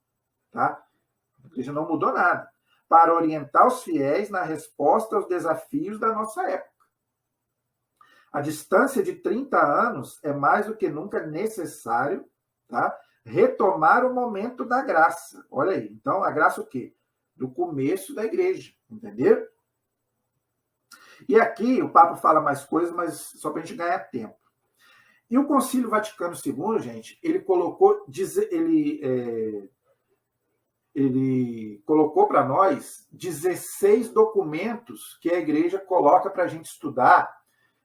tá? A igreja não mudou nada. Para orientar os fiéis na resposta aos desafios da nossa época. A distância de 30 anos é mais do que nunca necessário, tá? Retomar o momento da graça. Olha aí. Então, a graça o quê? Do começo da igreja, entendeu? E aqui o Papa fala mais coisas, mas só para a gente ganhar tempo. E o Concílio Vaticano II, gente, ele colocou para nós 16 documentos que a igreja coloca para a gente estudar.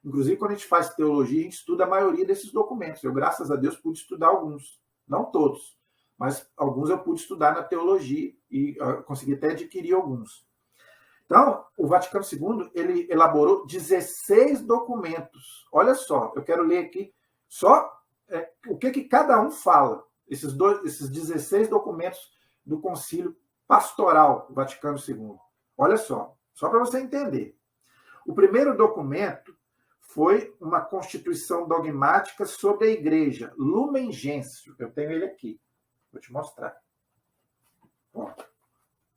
Inclusive, quando a gente faz teologia, a gente estuda a maioria desses documentos. Eu, graças a Deus, pude estudar alguns. Não todos, mas alguns eu pude estudar na teologia e consegui até adquirir alguns. Então, o Vaticano II, ele elaborou 16 documentos. Olha só, eu quero ler aqui só o que cada um fala. Esses 16 documentos do Concílio Pastoral do Vaticano II. Olha só para você entender. O primeiro documento foi uma constituição dogmática sobre a igreja, Lumen Gentium. Eu tenho ele aqui. Vou te mostrar. Ó,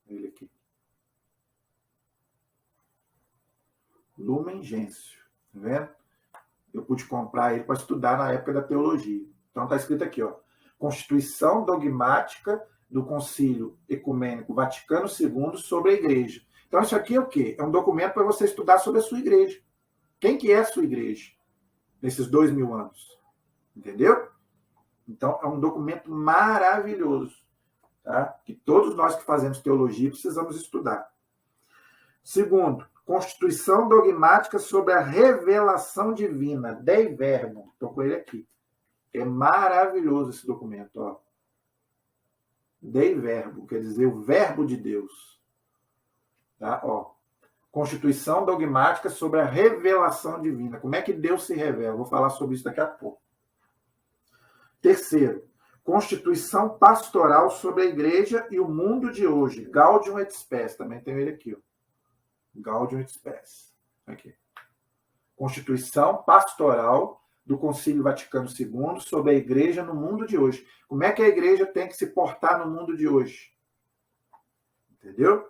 ele aqui. Lumen Gentium. Tá vendo? Eu pude comprar ele para estudar na época da teologia. Então está escrito aqui, ó. Constituição dogmática do Concílio Ecumênico Vaticano II sobre a igreja. Então isso aqui é o quê? É um documento para você estudar sobre a sua igreja. Quem que é a sua igreja nesses 2000 anos? Entendeu? Então, é um documento maravilhoso, tá? Que todos nós que fazemos teologia precisamos estudar. Segundo, Constituição Dogmática sobre a Revelação Divina, Dei Verbum. Estou com ele aqui. É maravilhoso esse documento, ó. Dei Verbum, quer dizer o verbo de Deus. Tá? Ó. Constituição Dogmática sobre a Revelação Divina. Como é que Deus se revela? Vou falar sobre isso daqui a pouco. Terceiro, Constituição Pastoral sobre a Igreja e o Mundo de Hoje, Gaudium et Spes. Também tem ele aqui, ó. Gaudium et Spes. Aqui. Constituição Pastoral do Concílio Vaticano II sobre a Igreja no mundo de hoje. Como é que a Igreja tem que se portar no mundo de hoje? Entendeu?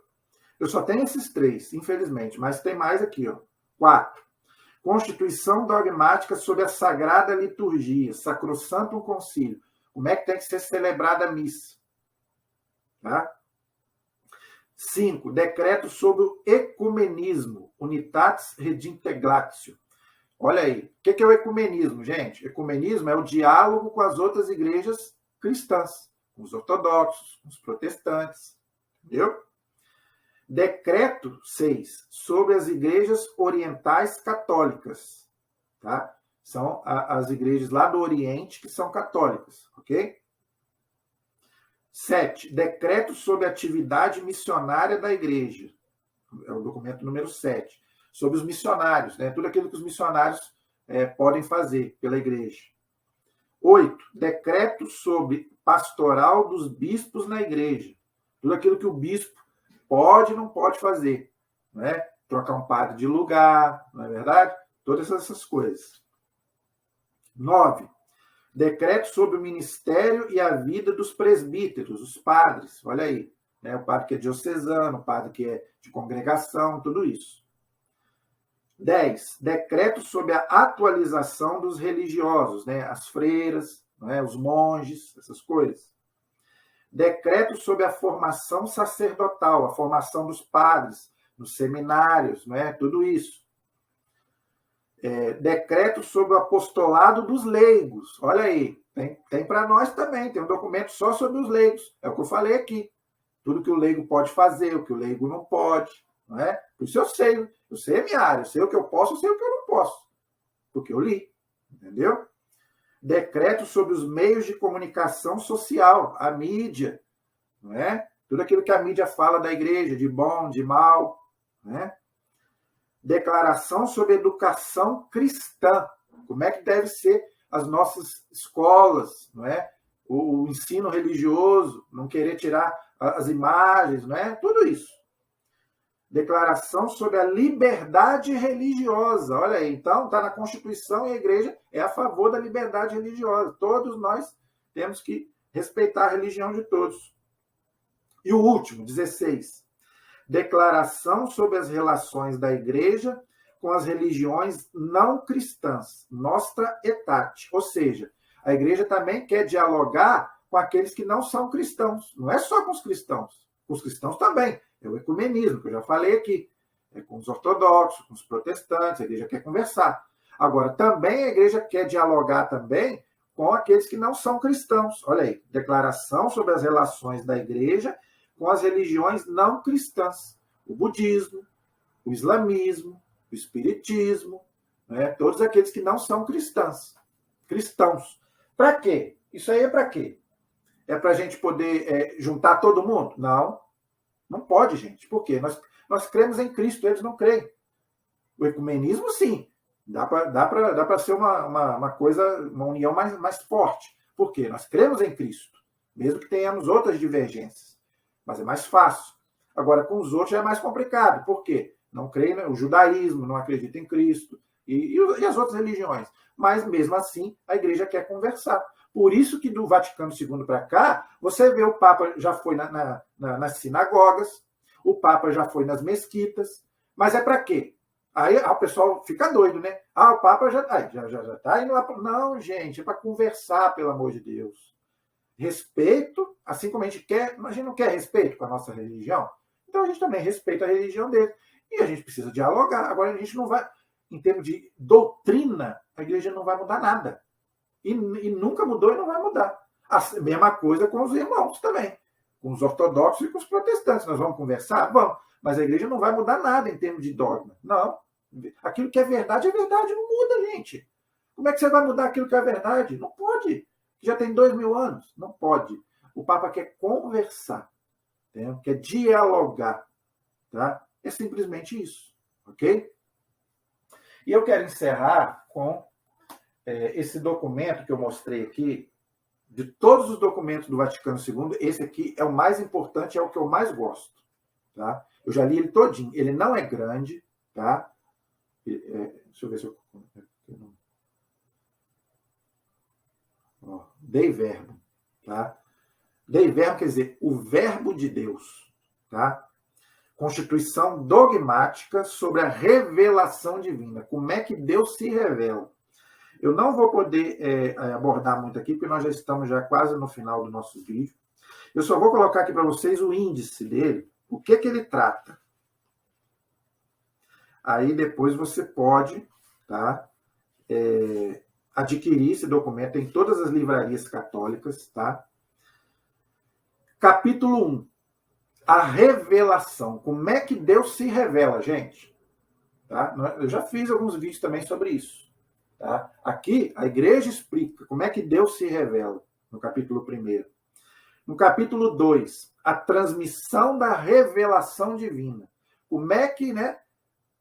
Eu só tenho esses 3, infelizmente, mas tem mais aqui, ó. 4. Constituição dogmática sobre a Sagrada Liturgia, Sacrosantum Concílio. Como é que tem que ser celebrada a missa? Tá? 5. Decreto sobre o ecumenismo, Unitatis Redintegratio. Olha aí, o que é o ecumenismo, gente? Ecumenismo é o diálogo com as outras igrejas cristãs, com os ortodoxos, com os protestantes, entendeu? Decreto 6, sobre as igrejas orientais católicas, tá? São as igrejas lá do Oriente que são católicas, ok? 7, decreto sobre a atividade missionária da igreja, é o documento número 7, sobre os missionários, né? Tudo aquilo que os missionários podem fazer pela igreja. 8, decreto sobre pastoral dos bispos na igreja, tudo aquilo que o bispo pode e não pode fazer, né? Trocar um padre de lugar, não é verdade? Todas essas coisas. 9. Decreto sobre o ministério e a vida dos presbíteros, os padres, olha aí, né? O padre que é diocesano, o padre que é de congregação, tudo isso. 10. Decreto sobre a atualização dos religiosos, né? As freiras, né? Os monges, essas coisas. Decreto sobre a formação sacerdotal, a formação dos padres, nos seminários, né? Tudo isso. Decreto sobre o apostolado dos leigos. Olha aí, tem para nós também, tem um documento só sobre os leigos. É o que eu falei aqui. Tudo que o leigo pode fazer, o que o leigo não pode. Não é? Por isso eu sei a minha área, eu sei o que eu posso, eu sei o que eu não posso. Porque eu li, entendeu? Decreto sobre os meios de comunicação social, a mídia, não é? Tudo aquilo que a mídia fala da igreja, de bom, de mal, né? Declaração sobre educação cristã, como é que deve ser as nossas escolas, não é? O ensino religioso, não querer tirar as imagens, não é? Tudo isso. Declaração sobre a liberdade religiosa. Olha aí, então está na Constituição e a igreja é a favor da liberdade religiosa. Todos nós temos que respeitar a religião de todos. E o último, 16. Declaração sobre as relações da igreja com as religiões não cristãs. Nostra Aetate. Ou seja, a igreja também quer dialogar com aqueles que não são cristãos. Não é só com os cristãos. Com os cristãos também. É o ecumenismo, que eu já falei aqui. É com os ortodoxos, com os protestantes, a igreja quer conversar. Agora, também a igreja quer dialogar também com aqueles que não são cristãos. Olha aí, declaração sobre as relações da igreja com as religiões não cristãs. O budismo, o islamismo, o espiritismo, né? Todos aqueles que não são cristãos. Para quê? Isso aí é para quê? É para a gente poder juntar todo mundo? Não. Não pode, gente. Por quê? Nós cremos em Cristo, eles não creem. O ecumenismo, sim. Dá para ser uma coisa, uma união mais forte. Por quê? Nós cremos em Cristo, mesmo que tenhamos outras divergências. Mas é mais fácil. Agora, com os outros é mais complicado. Por quê? Não creem no judaísmo, não acredita em Cristo e as outras religiões. Mas, mesmo assim, a igreja quer conversar. Por isso que do Vaticano II para cá, você vê o Papa já foi nas sinagogas, o Papa já foi nas mesquitas, mas é para quê? Aí o pessoal fica doido, né? O Papa já está indo lá. Não, gente, é para conversar, pelo amor de Deus. Respeito, assim como a gente quer, a gente não quer respeito com a nossa religião, então a gente também respeita a religião dele. E a gente precisa dialogar. Agora a gente não vai, em termos de doutrina, a igreja não vai mudar nada. E nunca mudou e não vai mudar. A mesma coisa com os irmãos também. Com os ortodoxos e com os protestantes. Nós vamos conversar? Vamos. Mas a igreja não vai mudar nada em termos de dogma. Não. Aquilo que é verdade, não muda, gente. Como é que você vai mudar aquilo que é verdade? Não pode. Já tem 2000 anos. Não pode. O Papa quer conversar. Né? Quer dialogar. Tá? É simplesmente isso. Ok? E eu quero encerrar com esse documento que eu mostrei aqui. De todos os documentos do Vaticano II, esse aqui é o mais importante, é o que eu mais gosto. Tá? Eu já li ele todinho. Ele não é grande. Tá? Deixa eu ver se eu... Dei Verbo. Tá? Dei Verbo quer dizer o verbo de Deus. Tá? constituição dogmática sobre a revelação divina. Como é que Deus se revela? Eu não vou poder abordar muito aqui, porque nós já estamos quase no final do nosso vídeo. Eu só vou colocar aqui para vocês o índice dele, o que ele trata. Aí depois você pode, tá, adquirir esse documento em todas as livrarias católicas. Tá? Capítulo 1. A revelação. Como é que Deus se revela, gente? Tá? Eu já fiz alguns vídeos também sobre isso. Tá? Aqui, a igreja explica como é que Deus se revela, no capítulo 1. No capítulo 2, a transmissão da revelação divina. Como é que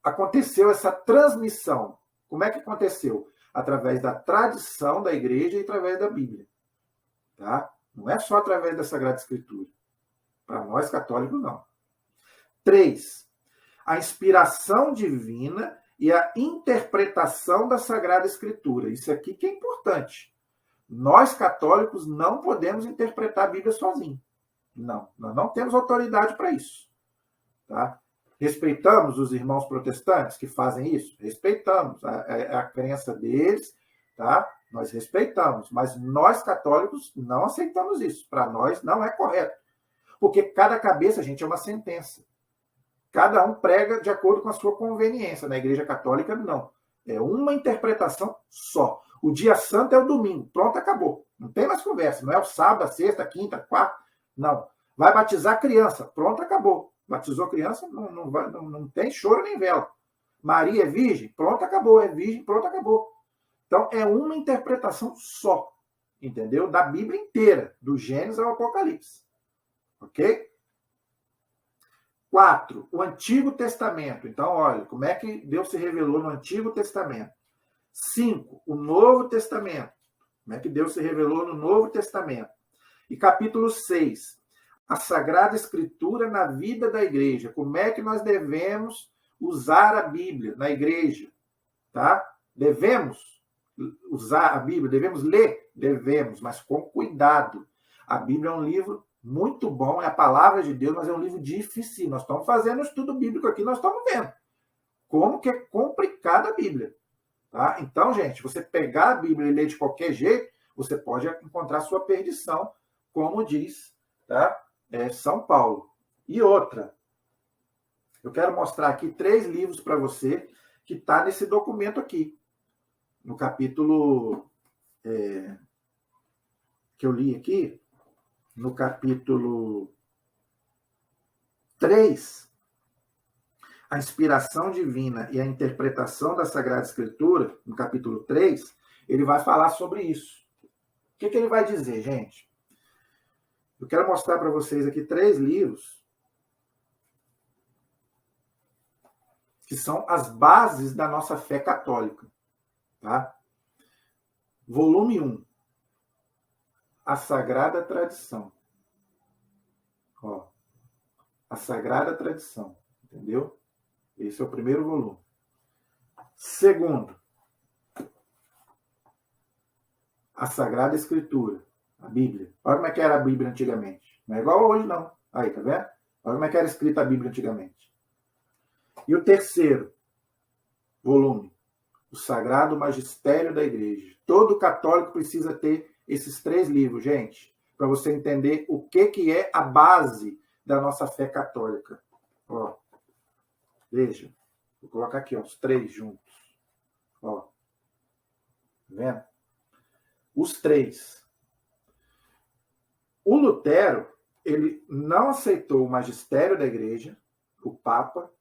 aconteceu essa transmissão? Como é que aconteceu? Através da tradição da igreja e através da Bíblia. Tá? Não é só através da Sagrada Escritura. Para nós católicos, não. 3. A inspiração divina e a interpretação da Sagrada Escritura. Isso aqui que é importante. Nós, católicos, não podemos interpretar a Bíblia sozinhos. Não, nós não temos autoridade para isso. Tá? Respeitamos os irmãos protestantes que fazem isso? Respeitamos. A crença deles, tá? Nós respeitamos. Mas nós, católicos, não aceitamos isso. Para nós, não é correto. Porque cada cabeça, gente, é uma sentença. Cada um prega de acordo com a sua conveniência. Na Igreja Católica, não. É uma interpretação só. O dia santo é o domingo. Pronto, acabou. Não tem mais conversa. Não é o sábado, a sexta, a quinta, a quarta. Não. Vai batizar a criança. Pronto, acabou. Batizou a criança, não tem choro nem vela. Maria é virgem? Pronto, acabou. É virgem, pronto, acabou. Então, é uma interpretação só. Entendeu? Da Bíblia inteira. Do Gênesis ao Apocalipse. Ok? 4. O Antigo Testamento. Então, olha, como é que Deus se revelou no Antigo Testamento. 5. O Novo Testamento. Como é que Deus se revelou no Novo Testamento. E capítulo 6. A Sagrada Escritura na vida da igreja. Como é que nós devemos usar a Bíblia na igreja. Tá? Devemos usar a Bíblia, devemos ler? Devemos, mas com cuidado. A Bíblia é um livro muito bom, é a palavra de Deus, mas é um livro difícil. Nós estamos fazendo um estudo bíblico aqui, nós estamos vendo como que é complicada a Bíblia. Tá? Então, gente, você pegar a Bíblia e ler de qualquer jeito, você pode encontrar sua perdição, como diz, tá? São Paulo. E outra, eu quero mostrar aqui 3 livros para você que está nesse documento aqui, no capítulo que eu li aqui, no capítulo 3, a inspiração divina e a interpretação da Sagrada Escritura, no capítulo 3, ele vai falar sobre isso. O que ele vai dizer, gente? Eu quero mostrar para vocês aqui 3 livros que são as bases da nossa fé católica. Tá? Volume 1. A Sagrada Tradição. Ó, a Sagrada Tradição. Entendeu? Esse é o primeiro volume. Segundo, a Sagrada Escritura. A Bíblia. Olha como é que era a Bíblia antigamente. Não é igual hoje, não. Aí, tá vendo? Olha como é que era escrita a Bíblia antigamente. E o terceiro volume, o Sagrado Magistério da Igreja. Todo católico precisa ter esses 3 livros, gente, para você entender o que é a base da nossa fé católica. Ó, veja, vou colocar aqui, ó, os 3 juntos. Ó, tá vendo? Os 3. O Lutero, ele não aceitou o magistério da igreja, o Papa,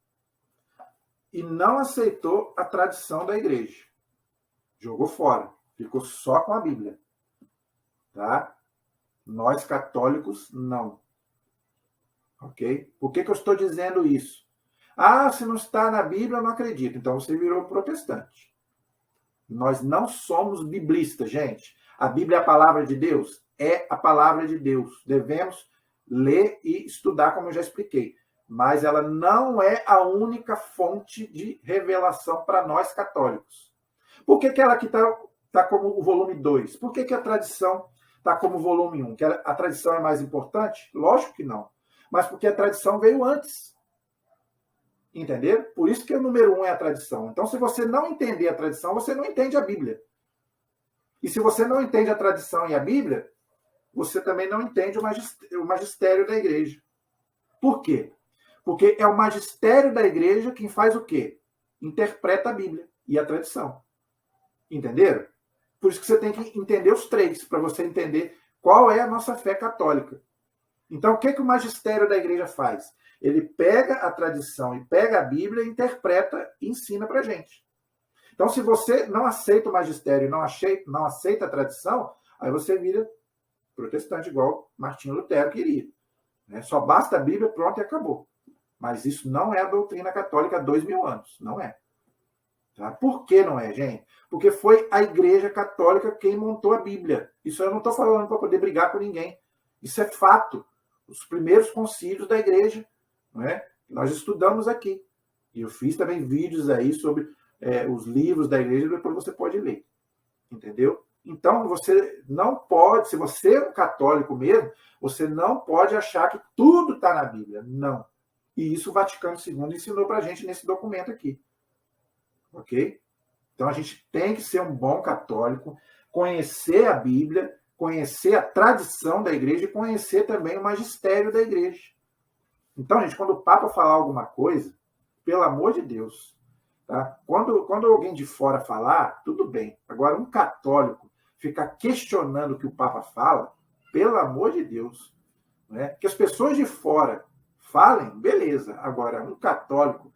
e não aceitou a tradição da igreja. Jogou fora. Ficou só com a Bíblia. Tá? Nós, católicos, não. Ok? Por que eu estou dizendo isso? Ah, se não está na Bíblia, eu não acredito. Então você virou protestante. Nós não somos biblistas, gente. A Bíblia é a palavra de Deus? É a palavra de Deus. Devemos ler e estudar, como eu já expliquei. Mas ela não é a única fonte de revelação para nós católicos. Por que ela aqui está como o volume 2? Por que a tradição está como o volume 1? Que a tradição é mais importante? Lógico que não. Mas porque a tradição veio antes. Entenderam? Por isso que o número 1 é a tradição. Então, se você não entender a tradição, você não entende a Bíblia. E se você não entende a tradição e a Bíblia, você também não entende o magistério da igreja. Por quê? Porque é o magistério da igreja quem faz o quê? Interpreta a Bíblia e a tradição. Entenderam? Por isso que você tem que entender os três, para você entender qual é a nossa fé católica. Então, o que o magistério da igreja faz? Ele pega a tradição e pega a Bíblia, interpreta e ensina para a gente. Então, se você não aceita o magistério e não aceita a tradição, aí você vira protestante, igual Martinho Lutero queria. Só basta a Bíblia, pronto e acabou. Mas isso não é a doutrina católica há 2000 anos. Não é. Tá? Por que não é, gente? Porque foi a Igreja Católica quem montou a Bíblia. Isso eu não estou falando para poder brigar com ninguém. Isso é fato. Os primeiros concílios da Igreja, não é? Nós estudamos aqui. E eu fiz também vídeos aí sobre os livros da Igreja, depois você pode ler. Entendeu? Então, você não pode, se você é um católico mesmo, você não pode achar que tudo está na Bíblia. Não. E isso o Vaticano II ensinou para a gente nesse documento aqui. Ok? Então, a gente tem que ser um bom católico, conhecer a Bíblia, conhecer a tradição da igreja e conhecer também o magistério da igreja. Então, gente, quando o Papa falar alguma coisa, pelo amor de Deus, tá? Quando alguém de fora falar, tudo bem. Agora, um católico ficar questionando o que o Papa fala, pelo amor de Deus, né? Que as pessoas de fora falem, beleza. Agora, um católico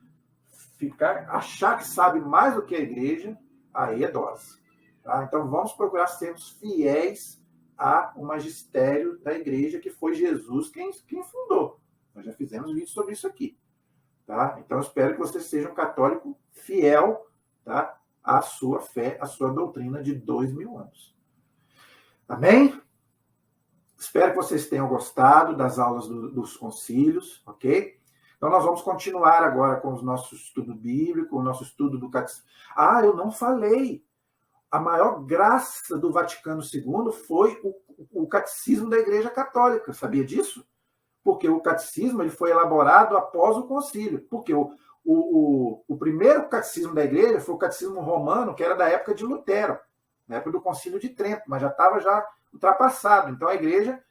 achar que sabe mais do que a igreja, aí é dose. Tá? Então, vamos procurar sermos fiéis ao magistério da igreja, que foi Jesus quem fundou. Nós já fizemos vídeo sobre isso aqui. Tá? Então, eu espero que você seja um católico fiel, tá? À sua fé, à sua doutrina de 2000 anos. Amém? Espero que vocês tenham gostado das aulas dos concílios, ok? Então, nós vamos continuar agora com o nosso estudo bíblico, o nosso estudo do catecismo. Ah, eu não falei. A maior graça do Vaticano II foi o catecismo da Igreja Católica. Sabia disso? Porque o catecismo ele foi elaborado após o concílio. Porque o primeiro catecismo da Igreja foi o catecismo romano, que era da época de Lutero, na época do concílio de Trento, mas já estava ultrapassado. Então, a Igreja,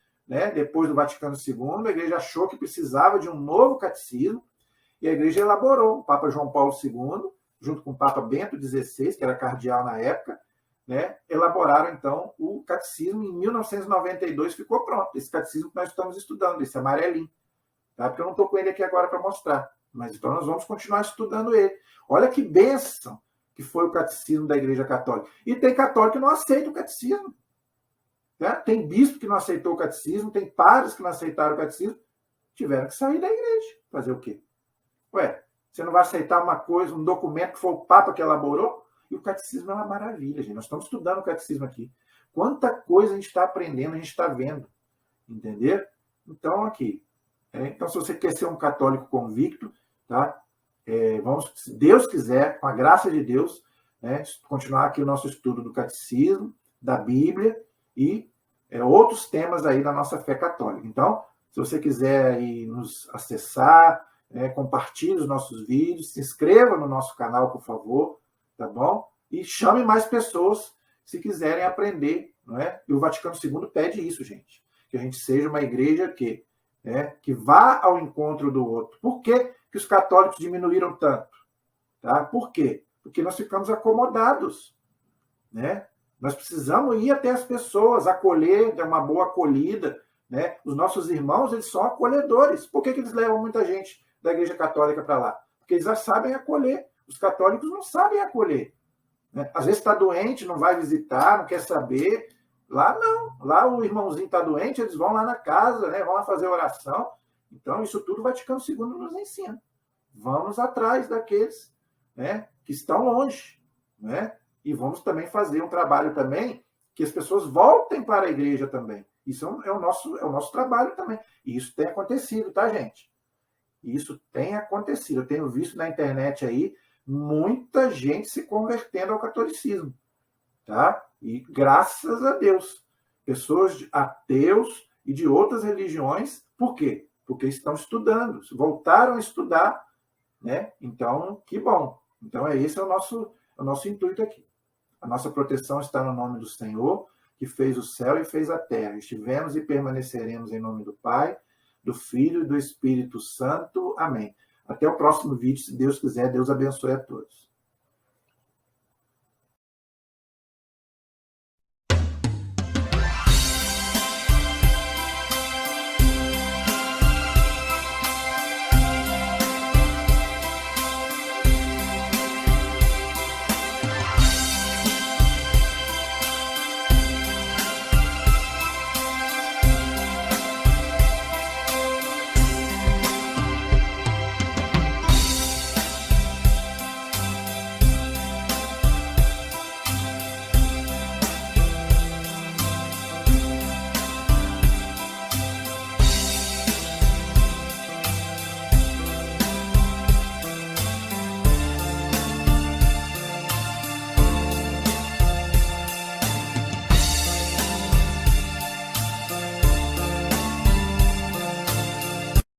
depois do Vaticano II, a Igreja achou que precisava de um novo catecismo e a Igreja elaborou. O Papa João Paulo II, junto com o Papa Bento XVI, que era cardeal na época, elaboraram, então, o catecismo. Em 1992 ficou pronto. Esse catecismo que nós estamos estudando, esse amarelinho. Tá? Porque eu não estou com ele aqui agora para mostrar. Mas então nós vamos continuar estudando ele. Olha que bênção que foi o catecismo da Igreja Católica. E tem católico que não aceita o catecismo. Né? Tem bispo que não aceitou o catecismo, tem padres que não aceitaram o catecismo, tiveram que sair da igreja. Fazer o quê? Ué, você não vai aceitar uma coisa, um documento que foi o Papa que elaborou? E o catecismo é uma maravilha, gente. Nós estamos estudando o catecismo aqui. Quanta coisa a gente está aprendendo, a gente está vendo. Entendeu? Então, aqui. Então, se você quer ser um católico convicto, tá? Vamos, se Deus quiser, com a graça de Deus, continuar aqui o nosso estudo do catecismo, da Bíblia e outros temas aí da nossa fé católica. Então, se você quiser aí nos acessar, compartilhe os nossos vídeos, se inscreva no nosso canal, por favor, tá bom? E chame mais pessoas se quiserem aprender, não é? E o Vaticano II pede isso, gente, que a gente seja uma igreja que vá ao encontro do outro. Por que os católicos diminuíram tanto? Tá? Por quê? Porque nós ficamos acomodados, né? Nós precisamos ir até as pessoas, acolher, dar uma boa acolhida, né? Os nossos irmãos, eles são acolhedores. Por que eles levam muita gente da Igreja Católica para lá? Porque eles já sabem acolher. Os católicos não sabem acolher. Né? Às vezes está doente, não vai visitar, não quer saber. Lá não. Lá o irmãozinho está doente, eles vão lá na casa, né? Vão lá fazer oração. Então, isso tudo o Vaticano II nos ensina. Vamos atrás daqueles, né, que estão longe, né? E vamos também fazer um trabalho também que as pessoas voltem para a igreja também. Isso é o nosso trabalho também. E isso tem acontecido, tá, gente? Isso tem acontecido. Eu tenho visto na internet aí muita gente se convertendo ao catolicismo, tá? E graças a Deus. Pessoas ateus e de outras religiões. Por quê? Porque estão estudando. Voltaram a estudar, né? Então, que bom. Então, esse é o nosso intuito aqui. A nossa proteção está no nome do Senhor, que fez o céu e fez a terra. Estivemos e permaneceremos em nome do Pai, do Filho e do Espírito Santo. Amém. Até o próximo vídeo, se Deus quiser. Deus abençoe a todos.